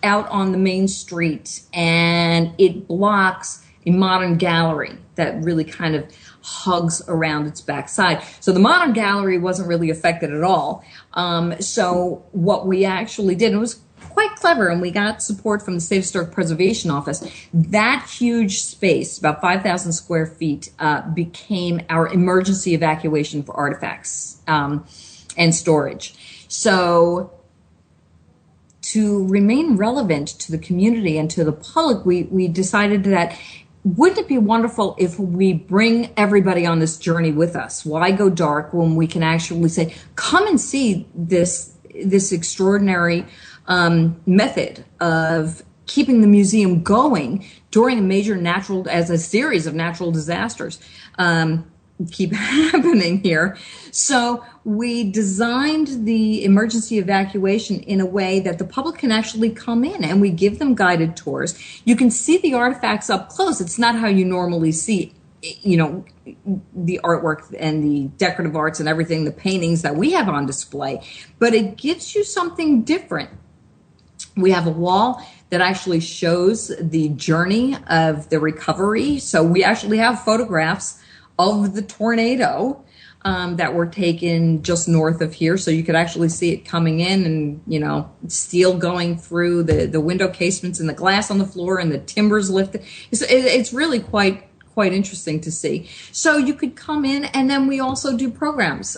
out on the main street, and it blocks a modern gallery that really kind of hugs around its backside. So the modern gallery wasn't really affected at all. So what we actually did, and it was quite clever, and we got support from the State Historic Preservation Office. That huge space, about 5,000 square feet, became our emergency evacuation for artifacts and storage. So to remain relevant to the community and to the public, we decided that wouldn't it be wonderful if we bring everybody on this journey with us? Why go dark when we can actually say, come and see this extraordinary method of keeping the museum going during a series of natural disasters keep happening here. So we designed the emergency evacuation in a way that the public can actually come in, and we give them guided tours. You can see the artifacts up close. It's not how you normally see, the artwork and the decorative arts and everything, the paintings that we have on display, but it gives you something different. We have a wall that actually shows the journey of the recovery. So we actually have photographs of the tornado that were taken just north of here. So you could actually see it coming in, and, steel going through the window casements and the glass on the floor and the timbers lifted. It's really quite interesting to see. So you could come in, and then we also do programs.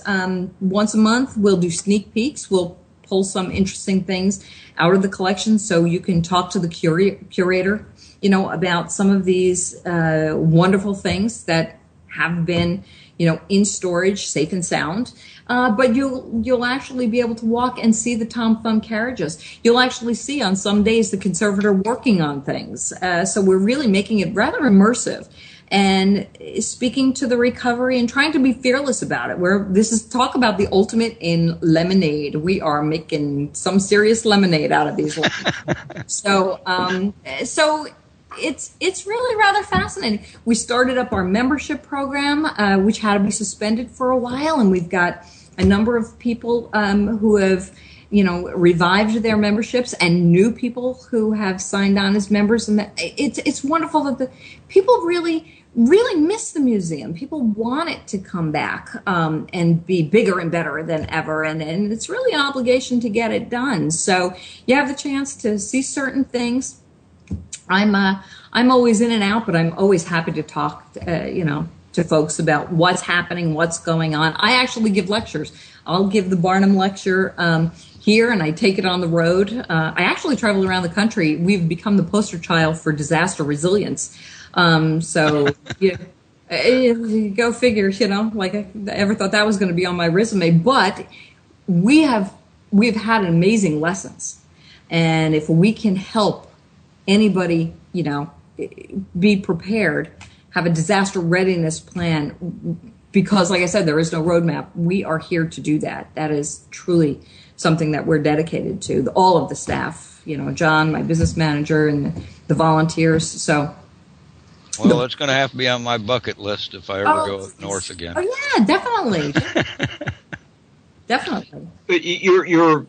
Once a month, we'll do sneak peeks. We'll pull some interesting things out of the collection, so you can talk to the curator, about some of these wonderful things that have been, in storage, safe and sound. But you'll actually be able to walk and see the Tom Thumb carriages. You'll actually see on some days the conservator working on things. So we're really making it rather immersive and speaking to the recovery and trying to be fearless about it. This is talk about the ultimate in lemonade. We are making some serious lemonade out of these. So it's really rather fascinating. We started up our membership program, which had to be suspended for a while, and we've got a number of people who have revived their memberships, and new people who have signed on as members. And it's wonderful that the people really miss the museum. People want it to come back and be bigger and better than ever. And it's really an obligation to get it done. So you have the chance to see certain things. I'm always in and out, but I'm always happy to talk, to folks about what's happening, what's going on. I actually give lectures. I'll give the Barnum lecture here, and I take it on the road. I actually travel around the country. We've become the poster child for disaster resilience. So go figure, like I ever thought that was going to be on my resume. But we've had amazing lessons. And if we can help anybody, be prepared, have a disaster readiness plan, because like I said, there is no roadmap. We are here to do that. That is truly something that we're dedicated to, all of the staff, John, my business manager, and the volunteers. So, well, it's going to have to be on my bucket list if I ever go north again. Oh yeah, definitely. Definitely. But you're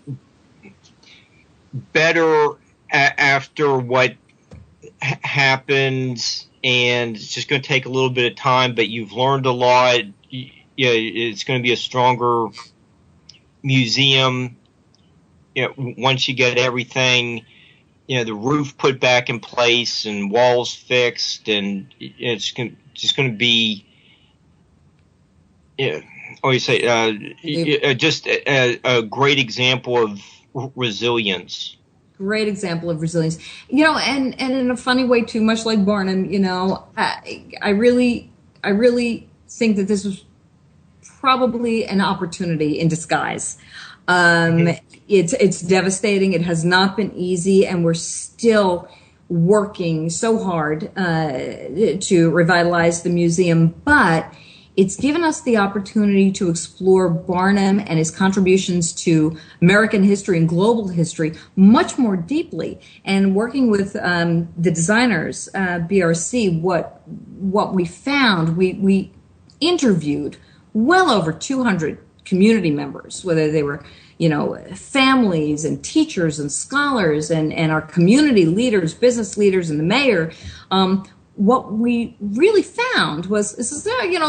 better after what happens, and it's just going to take a little bit of time, but you've learned a lot. It's going to be a stronger museum. Once you get everything, the roof put back in place and walls fixed, and it's just going to be, just a great example of resilience. Great example of resilience, and in a funny way too, much like Barnum, I really think that this was probably an opportunity in disguise. It's devastating. It has not been easy, and we're still working so hard to revitalize the museum, but it's given us the opportunity to explore Barnum and his contributions to American history and global history much more deeply. And working with the designers, BRC, what we found, we interviewed well over 200 community members, whether they were families and teachers and scholars and our community leaders, business leaders, and the mayor. What we really found was,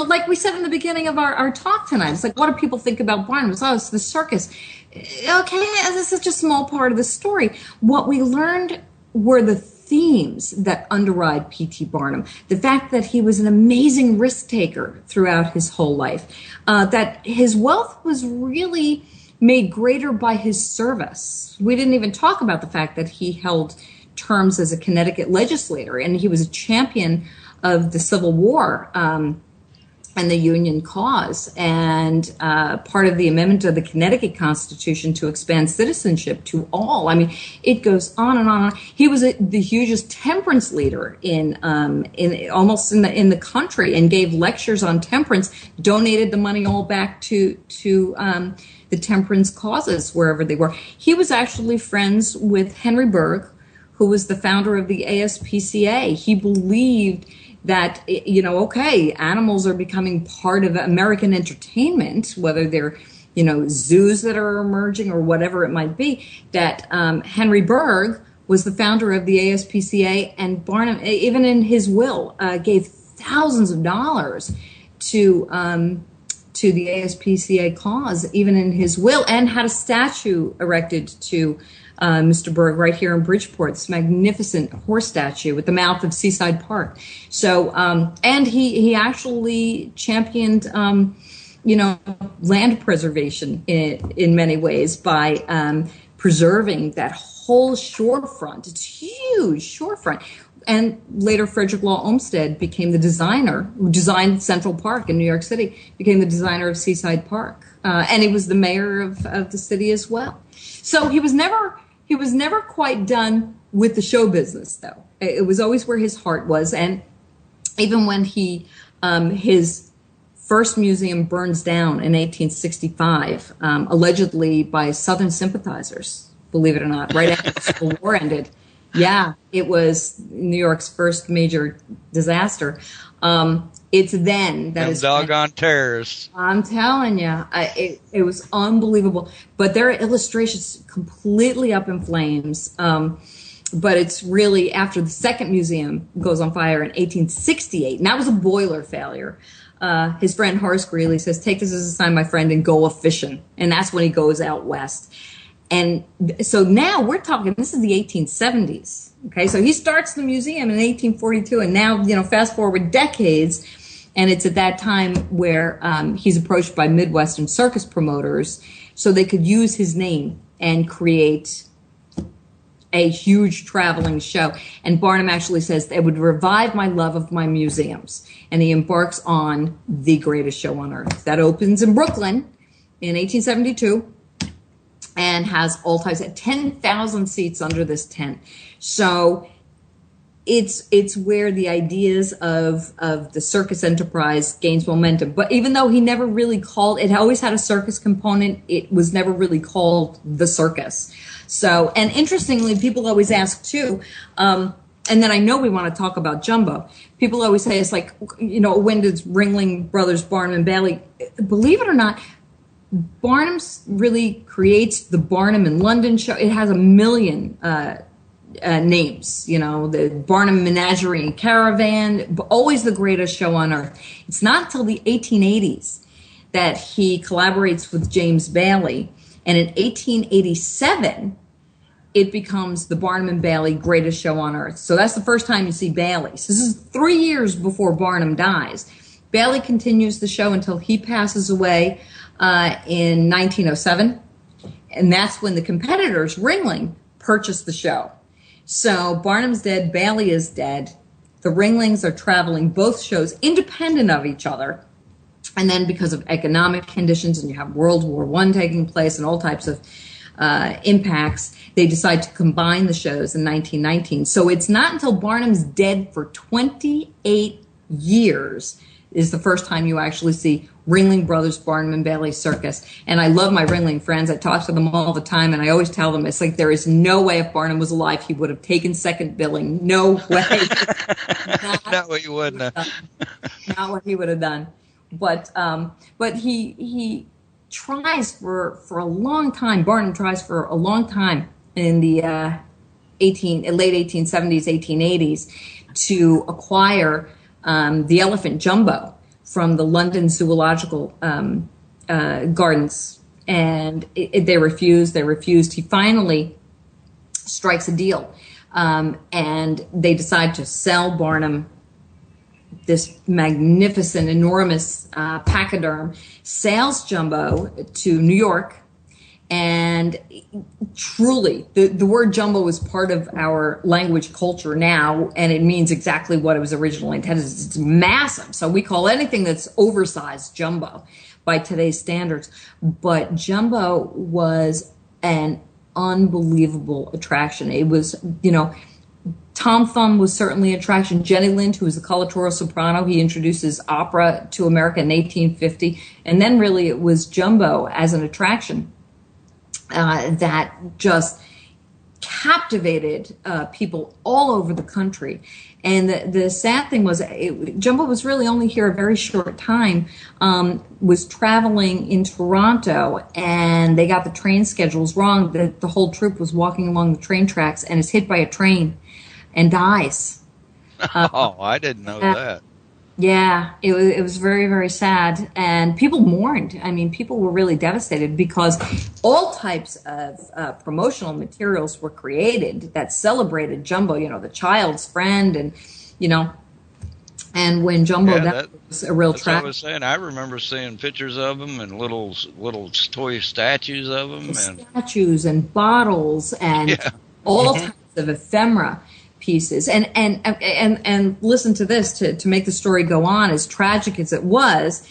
like we said in the beginning of our talk tonight, it's like, what do people think about Barnum? It's the circus. Okay, this is just a small part of the story. What we learned were the themes that underride P.T. Barnum. The fact that he was an amazing risk taker throughout his whole life, that his wealth was really made greater by his service. We didn't even talk about the fact that he held terms as a Connecticut legislator, and he was a champion of the Civil War and the Union cause, and part of the amendment of the Connecticut Constitution to expand citizenship to all. I mean, it goes on and on. He was the hugest temperance leader in the country, and gave lectures on temperance. Donated the money all back to the temperance causes wherever they were. He was actually friends with Henry Bergh, who was the founder of the ASPCA. He believed that, animals are becoming part of American entertainment, whether they're, zoos that are emerging or whatever it might be, that Henry Bergh was the founder of the ASPCA, and Barnum, even in his will, gave thousands of dollars to the ASPCA cause, even in his will, and had a statue erected to Mr. Bergh right here in Bridgeport, this magnificent horse statue with the mouth of Seaside Park. So, and he actually championed, land preservation in many ways by preserving that whole shorefront. It's huge shorefront. And later, Frederick Law Olmsted became the designer who designed Central Park in New York City, became the designer of Seaside Park. And he was the mayor of the city as well. So he was never quite done with the show business, though. It was always where his heart was. And even when his first museum burns down in 1865, allegedly by Southern sympathizers, believe it or not, right after the Civil War ended. Yeah, it was New York's first major disaster. It's then that Them is doggone terrorists. I'm telling you, it was unbelievable. But their illustrations completely up in flames. But it's really after the second museum goes on fire in 1868, and that was a boiler failure. His friend Horace Greeley says, "Take this as a sign, my friend, and go a fishing." And that's when he goes out west. And so now we're talking, this is the 1870s. Okay, so he starts the museum in 1842, and now, fast forward decades, and it's at that time where he's approached by Midwestern circus promoters so they could use his name and create a huge traveling show. And Barnum actually says it would revive my love of my museums. And he embarks on the greatest show on earth. That opens in Brooklyn in 1872 and has all types of 10,000 seats under this tent. So it's where the ideas of the circus enterprise gains momentum. But even though he never really called, it always had a circus component, it was never really called the circus. So, and interestingly, people always ask too, and then I know we want to talk about Jumbo. People always say, it's like, when does Ringling Brothers, Barnum and Bailey? Believe it or not, Barnum's really creates the Barnum in London show. It has a million names, the Barnum Menagerie and Caravan, always the greatest show on earth. It's not until the 1880s that he collaborates with James Bailey. And in 1887, it becomes the Barnum and Bailey greatest show on earth. So that's the first time you see Bailey. So this is 3 years before Barnum dies. Bailey continues the show until he passes away in 1907. And that's when the competitors, Ringling, purchased the show. So Barnum's dead, Bailey is dead. The Ringlings are traveling both shows independent of each other. And then because of economic conditions, and you have World War I taking place and all types of impacts, they decide to combine the shows in 1919. So it's not until Barnum's dead for 28 years is the first time you actually see Ringling Brothers, Barnum and Bailey Circus. And I love my Ringling friends. I talk to them all the time, and I always tell them, it's like, there is no way if Barnum was alive, he would have taken second billing. No way. Not what you would have done. Not what he would have done. But he tries for a long time. Barnum tries for a long time in the late 1870s, 1880s to acquire the elephant Jumbo from the London Zoological Gardens, and they refused. He finally strikes a deal, and they decide to sell Barnum this magnificent, enormous pachyderm, sails Jumbo to New York. And truly, the word jumbo is part of our language culture now, and it means exactly what it was originally intended. It's massive. So we call anything that's oversized jumbo by today's standards. But jumbo was an unbelievable attraction. It was, Tom Thumb was certainly an attraction. Jenny Lind, who was a coloratura soprano, he introduces opera to America in 1850. And then really it was Jumbo as an attraction that just captivated people all over the country. And the sad thing was, Jumbo was really only here a very short time, was traveling in Toronto, and they got the train schedules wrong. The whole troupe was walking along the train tracks and is hit by a train and dies. I didn't know that. Yeah, it was very, very sad, and people mourned. I mean, people were really devastated because all types of promotional materials were created that celebrated Jumbo, the child's friend, and and when Jumbo that was a real tragedy. I was saying, I remember seeing pictures of them and little toy statues of them, and statues and bottles and all types of ephemera pieces, and listen to this, to make the story go on, as tragic as it was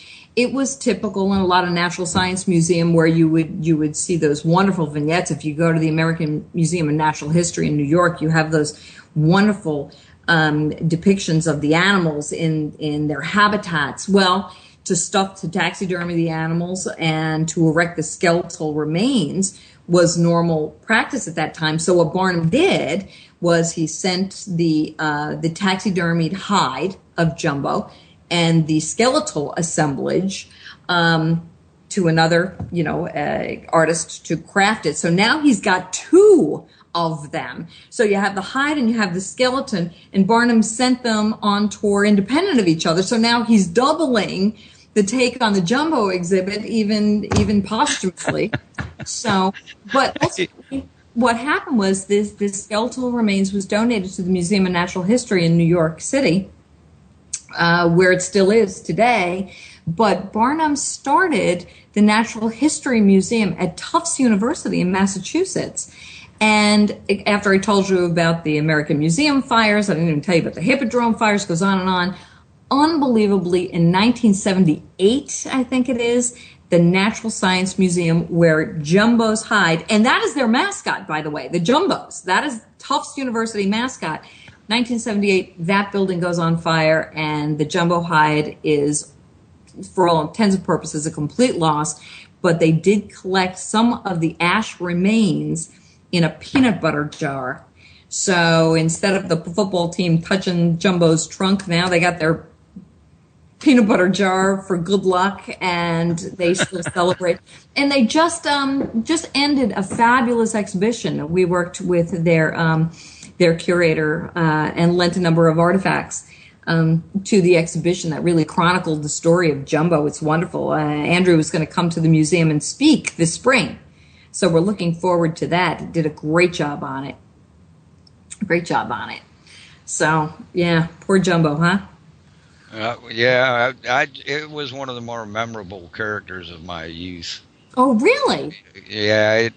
typical in a lot of natural science museum where you would see those wonderful vignettes. If you go to the American Museum of Natural History in New York, you have those wonderful depictions of the animals in their habitats. Well, to taxidermy the animals and to erect the skeletal remains was normal practice at that time. So what Barnum did was he sent the taxidermied hide of Jumbo and the skeletal assemblage to another, artist to craft it. So now he's got two of them. So you have the hide and you have the skeleton, and Barnum sent them on tour independent of each other. So now he's doubling the take on the Jumbo exhibit, even posthumously. So, but ultimately, what happened was this skeletal remains was donated to the Museum of Natural History in New York City, where it still is today. But Barnum started the Natural History Museum at Tufts University in Massachusetts. And after I told you about the American Museum fires, I didn't even tell you about the Hippodrome fires, goes on and on. Unbelievably, in 1978, I think it is, the Natural Science Museum, where Jumbos hide, and that is their mascot, by the way, the Jumbos. That is Tufts University mascot. 1978, that building goes on fire, and the Jumbo hide is, for all intents and purposes, a complete loss. But they did collect some of the ash remains in a peanut butter jar. So instead of the football team touching Jumbo's trunk, now they got their peanut butter jar for good luck, and they still celebrate. And they just ended a fabulous exhibition. We worked with their curator and lent a number of artifacts to the exhibition that really chronicled the story of Jumbo. It's wonderful. Andrew was going to come to the museum and speak this spring. So we're looking forward to that. He did a great job on it. Great job on it. So, yeah, poor Jumbo, huh? Yeah, it was one of the more memorable characters of my youth. Oh, really? Yeah,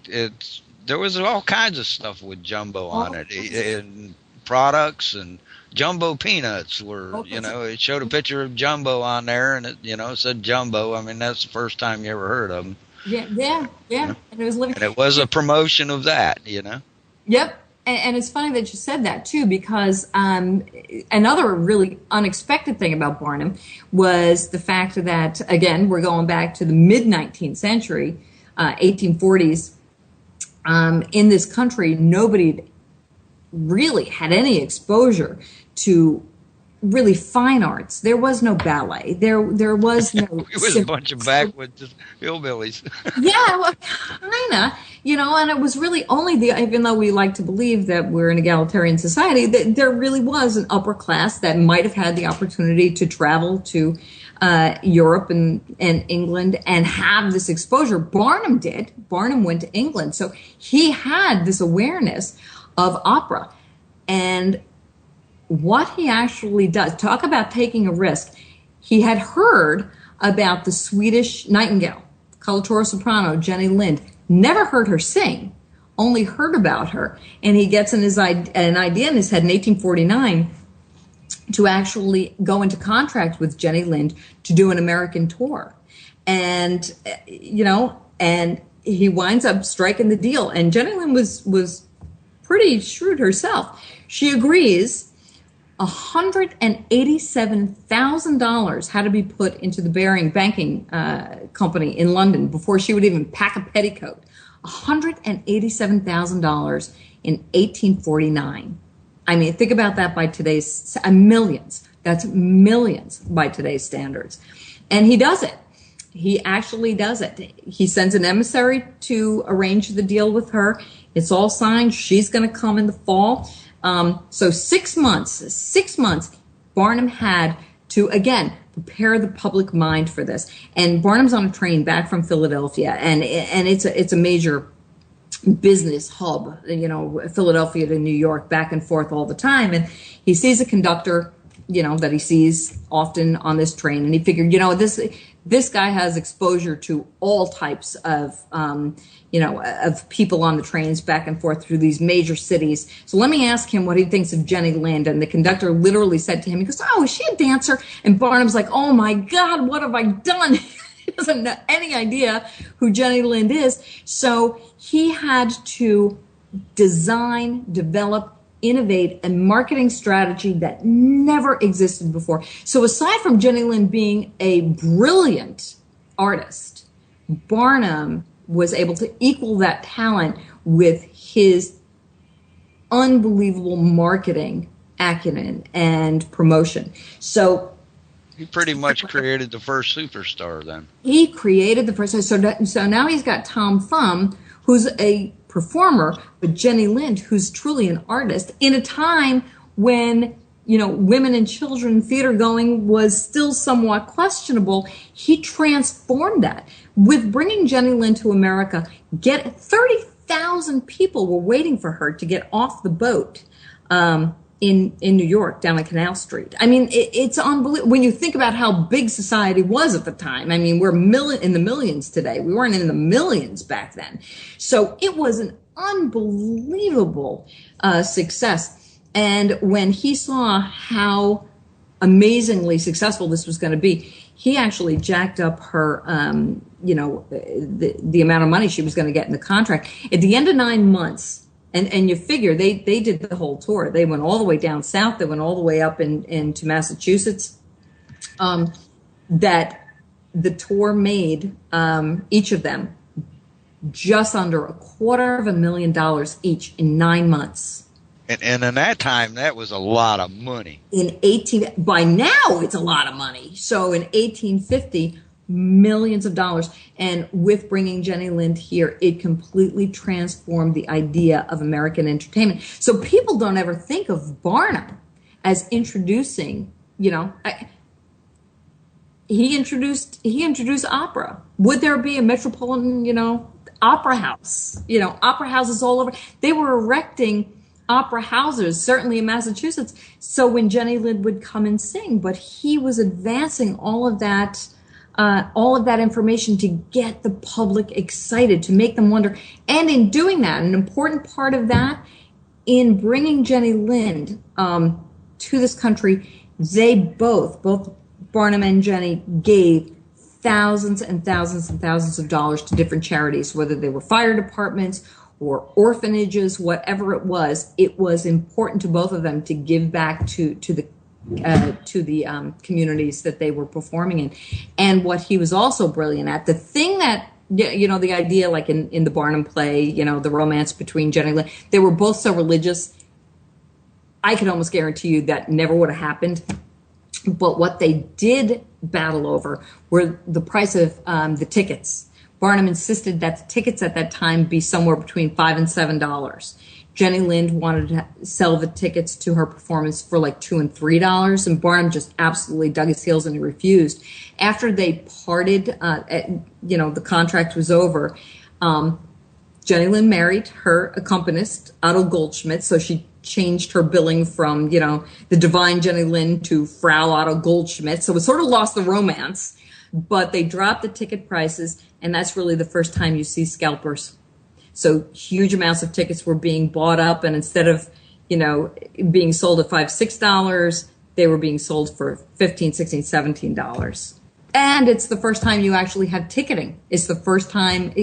there was all kinds of stuff with Jumbo on it, and products, and Jumbo peanuts were, it showed a picture of Jumbo on there, and it said Jumbo. I mean, that's the first time you ever heard of them. Yeah. And it was a promotion of that, Yep. And it's funny that you said that, too, because another really unexpected thing about Barnum was the fact that, again, we're going back to the mid-19th century, 1840s. In this country, nobody really had any exposure to really fine arts. There was no ballet. There was no... It was a bunch of backwoods hillbillies. Yeah, well, kind of. And it was really only even though we like to believe that we're an egalitarian society, that there really was an upper class that might have had the opportunity to travel to Europe and England and have this exposure. Barnum did. Barnum went to England. So he had this awareness of opera. And what he actually does, talk about taking a risk. He had heard about the Swedish nightingale, coloratura soprano, Jenny Lind. Never heard her sing, only heard about her. And he gets an idea in his head in 1849 to actually go into contract with Jenny Lind to do an American tour. And, and he winds up striking the deal. And Jenny Lind was pretty shrewd herself. She agrees. $187,000 had to be put into the Baring banking company in London before she would even pack a petticoat. $187,000 in 1849. I mean, think about that by today's millions. That's millions by today's standards. And he does it. He actually does it. He sends an emissary to arrange the deal with her. It's all signed. She's going to come in the fall. So 6 months, Barnum had to, again, prepare the public mind for this. And Barnum's on a train back from Philadelphia, and it's a major business hub, Philadelphia to New York, back and forth all the time. And he sees a conductor, that he sees often on this train. And he figured, this guy has exposure to all types of, of people on the trains back and forth through these major cities. So let me ask him what he thinks of Jenny Lind. And the conductor literally said to him, he goes, "Oh, is she a dancer?" And Barnum's like, "Oh my God, what have I done?" He doesn't have any idea who Jenny Lind is. So he had to design, develop, innovate a marketing strategy that never existed before. So aside from Jenny Lind being a brilliant artist, Barnum was able to equal that talent with his unbelievable marketing acumen and promotion. So He pretty much created the first superstar then. He created the first. So now he's got Tom Thumb, who's a performer, but Jenny Lind, who's truly an artist, in a time when, women and children theater going was still somewhat questionable. He transformed that. With bringing Jenny Lind to America, 30,000 people were waiting for her to get off the boat in New York, down on Canal Street. I mean, it's unbelievable when you think about how big society was at the time. I mean, we're in the millions today. We weren't in the millions back then. So it was an unbelievable success. And when he saw how amazingly successful this was going to be, he actually jacked up her, the amount of money she was going to get in the contract. At the end of 9 months, and you figure they did the whole tour. They went all the way down south. They went all the way up into Massachusetts. That the tour made each of them just under $250,000 each in 9 months. And in that time, that was a lot of money. By now, it's a lot of money. So in 1850, millions of dollars. And with bringing Jenny Lind here, it completely transformed the idea of American entertainment. So people don't ever think of Barnum as introducing, he introduced opera. Would there be a metropolitan, opera house? Opera houses all over. They were erecting opera houses, certainly in Massachusetts. So when Jenny Lind would come and sing, but he was advancing all of that information to get the public excited, to make them wonder. And in doing that, an important part of that, in bringing Jenny Lind to this country, they both Barnum and Jenny, gave thousands and thousands and thousands of dollars to different charities, whether they were fire departments or orphanages, whatever it was important to both of them to give back to the communities that they were performing in. And what he was also brilliant at, the thing that, the idea like in the Barnum play, the romance between Jenny Lind, they were both so religious. I could almost guarantee you that never would have happened. But what they did battle over were the price of the tickets. Barnum insisted that the tickets at that time be somewhere between $5 and $7. Jenny Lind wanted to sell the tickets to her performance for like $2 and $3, and Barnum just absolutely dug his heels and he refused. After they parted, the contract was over. Jenny Lind married her accompanist, Otto Goldschmidt, so she changed her billing from, the divine Jenny Lind to Frau Otto Goldschmidt. So it sort of lost the romance, but they dropped the ticket prices, and that's really the first time you see scalpers. So huge amounts of tickets were being bought up, and instead of, being sold at $5, $6, they were being sold for $15, $16, $17. And it's the first time you actually had ticketing. It's the first time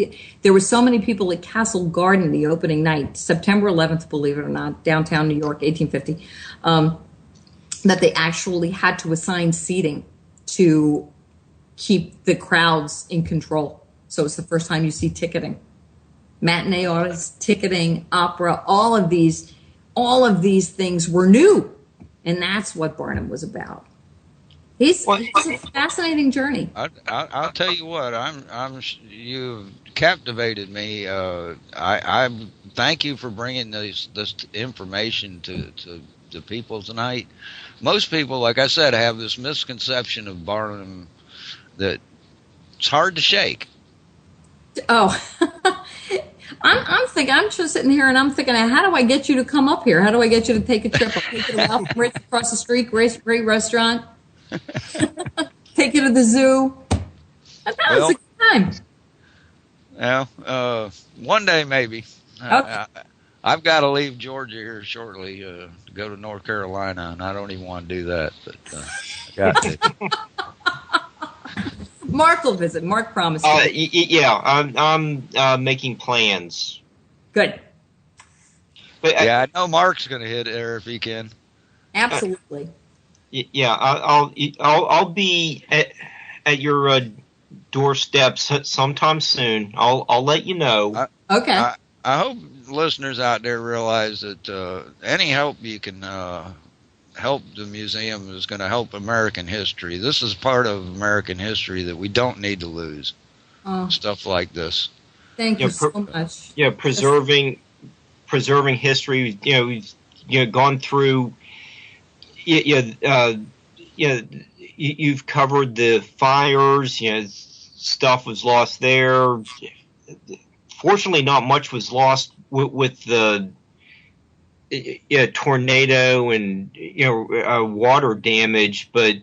there were so many people at Castle Garden the opening night, September 11th, believe it or not, downtown New York, 1850, that they actually had to assign seating to keep the crowds in control. So it's the first time you see ticketing. Matinee artists, ticketing, opera, all of these things were new. And that's what Barnum was about. It's a fascinating journey. I'll tell you what, you've captivated me. I thank you for bringing this information to people tonight. Most people, like I said, have this misconception of Barnum that it's hard to shake. Oh, I'm just sitting here and I'm thinking, how do I get you to come up here? How do I get you to take a trip? I'll take you to Ralph Ritz across the street, great restaurant. Take you to the zoo. That was a good time. Well, one day maybe. Okay. I've got to leave Georgia here shortly to go to North Carolina, and I don't even want to do that, but I got to. Mark will visit. Mark promised. Yeah, I'm making plans. Good. But I know Mark's going to hit there if he can. Absolutely. Yeah, I'll be at your doorstep sometime soon. I'll let you know. Okay. I hope listeners out there realize that any help you can help the museum, is going to help American history. This is part of American history that we don't need to lose. Stuff like this. Thank you so much. Yeah, preserving history. We've gone through. You've covered the fires. Stuff was lost there. Fortunately, not much was lost with the tornado and water damage, but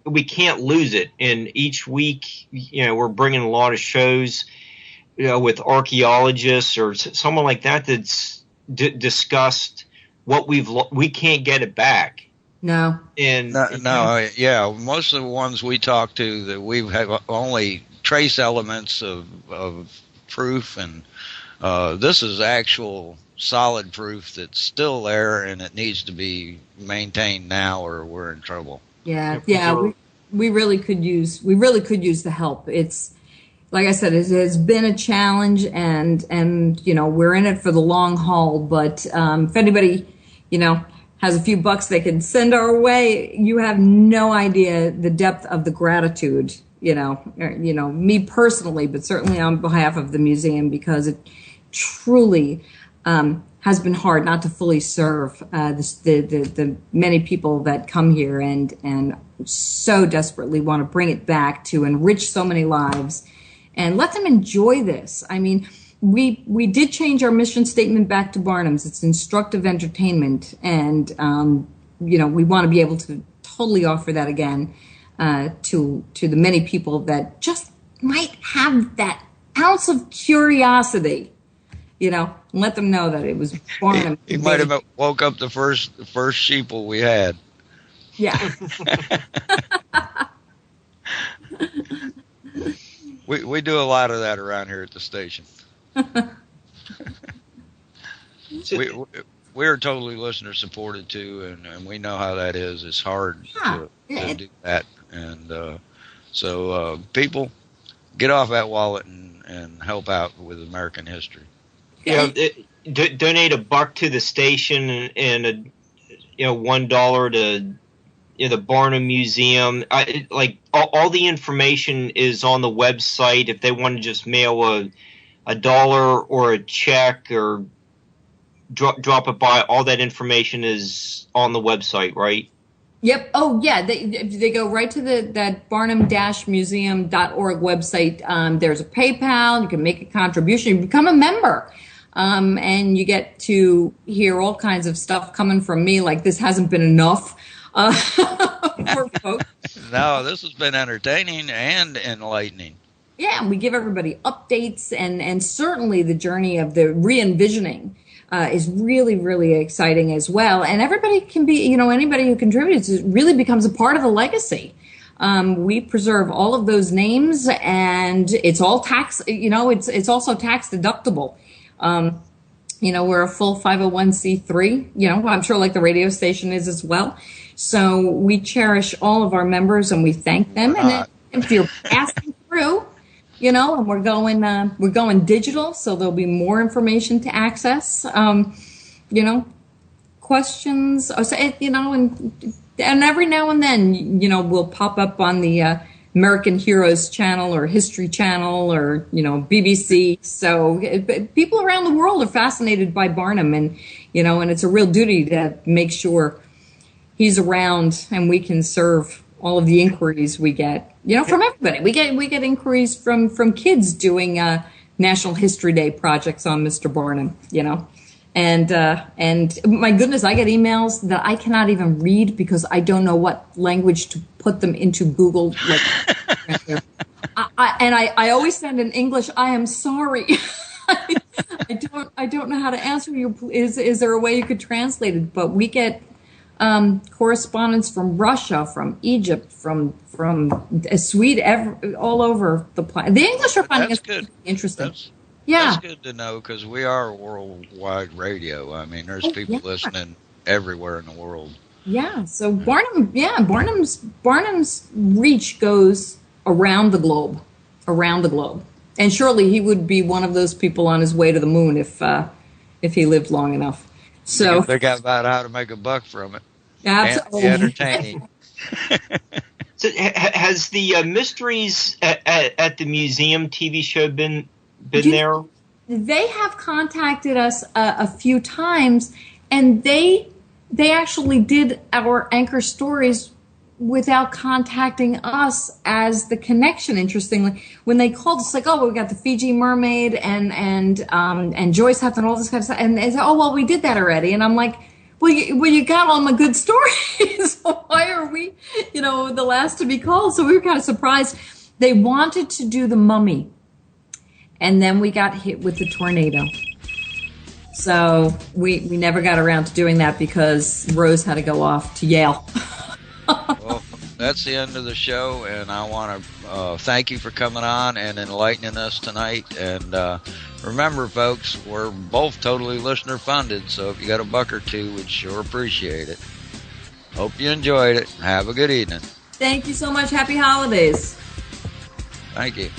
we can't lose it. And each week, we're bringing a lot of shows, with archaeologists or someone like that that's discussed what we can't get it back. No. And most of the ones we talk to that we have only trace elements of proof, and this is actual solid proof that's still there, and it needs to be maintained now, or we're in trouble. Yeah. We really could use the help. It's like I said, it has been a challenge, and we're in it for the long haul. But if anybody has a few bucks they can send our way, you have no idea the depth of the gratitude. Me personally, but certainly on behalf of the museum, because it truly has been hard not to fully serve the many people that come here and so desperately want to bring it back to enrich so many lives and let them enjoy this. I mean, we did change our mission statement back to Barnum's. It's instructive entertainment, and we want to be able to totally offer that again to the many people that just might have that ounce of curiosity. Let them know that it was Barnum. He might have woke up the first sheeple we had. Yeah. We do a lot of that around here at the station. We're totally listener supported too, and we know how that is. It's hard to do that, and so people, get off that wallet and help out with American history. Donate $1 to the station and $1 to the Barnum Museum. All the information is on the website. If they want to just mail a dollar or a check or drop it by, all that information is on the website, right? Yep. Oh, yeah. They go right to that barnum-museum.org website. There's a PayPal. You can make a contribution. You become a member. And you get to hear all kinds of stuff coming from me, like this hasn't been enough for folks. No, this has been entertaining and enlightening. Yeah, we give everybody updates, and certainly the journey of the re-envisioning is really, really exciting as well. And everybody can be, anybody who contributes, it really becomes a part of the legacy. We preserve all of those names, and it's all tax, it's also tax deductible. We're a full 501c3, I'm sure like the radio station is as well. So we cherish all of our members and we thank them. And if you're passing through, and we're going digital, so there'll be more information to access, questions, and every now and then, we'll pop up on the, American Heroes channel or History Channel or, BBC. So people around the world are fascinated by Barnum, and it's a real duty to make sure he's around and we can serve all of the inquiries we get, from everybody. We get inquiries from kids doing National History Day projects on Mr. Barnum, And my goodness, I get emails that I cannot even read because I don't know what language to put them into Google. I always send in English. I am sorry. I don't know how to answer you. Is there a way you could translate it? But we get correspondence from Russia, from Egypt, from Sweden, all over the planet. The English are finding it interesting. That's good to know, because we are a worldwide radio. I mean, there's people listening everywhere in the world. Yeah. So Barnum's reach goes around the globe, and surely he would be one of those people on his way to the moon if he lived long enough. So think about how to make a buck from it. absolutely. Entertaining. So has the Mysteries at the Museum TV show been there? They have contacted us a few times, and they actually did our anchor stories without contacting us as the connection. Interestingly, when they called us, like, oh, we got the Fiji Mermaid and Joyce Hudson and all this kind of stuff, and they said, oh, well, we did that already, and I'm like, well, you got all my good stories. So why are we, the last to be called? So we were kind of surprised. They wanted to do the Mummy, and then we got hit with the tornado. So we never got around to doing that because Rose had to go off to Yale. Well, that's the end of the show, and I want to thank you for coming on and enlightening us tonight. And remember, folks, we're both totally listener funded, so if you got a buck or two, we'd sure appreciate it. Hope you enjoyed it. Have a good evening. Thank you so much. Happy holidays. Thank you.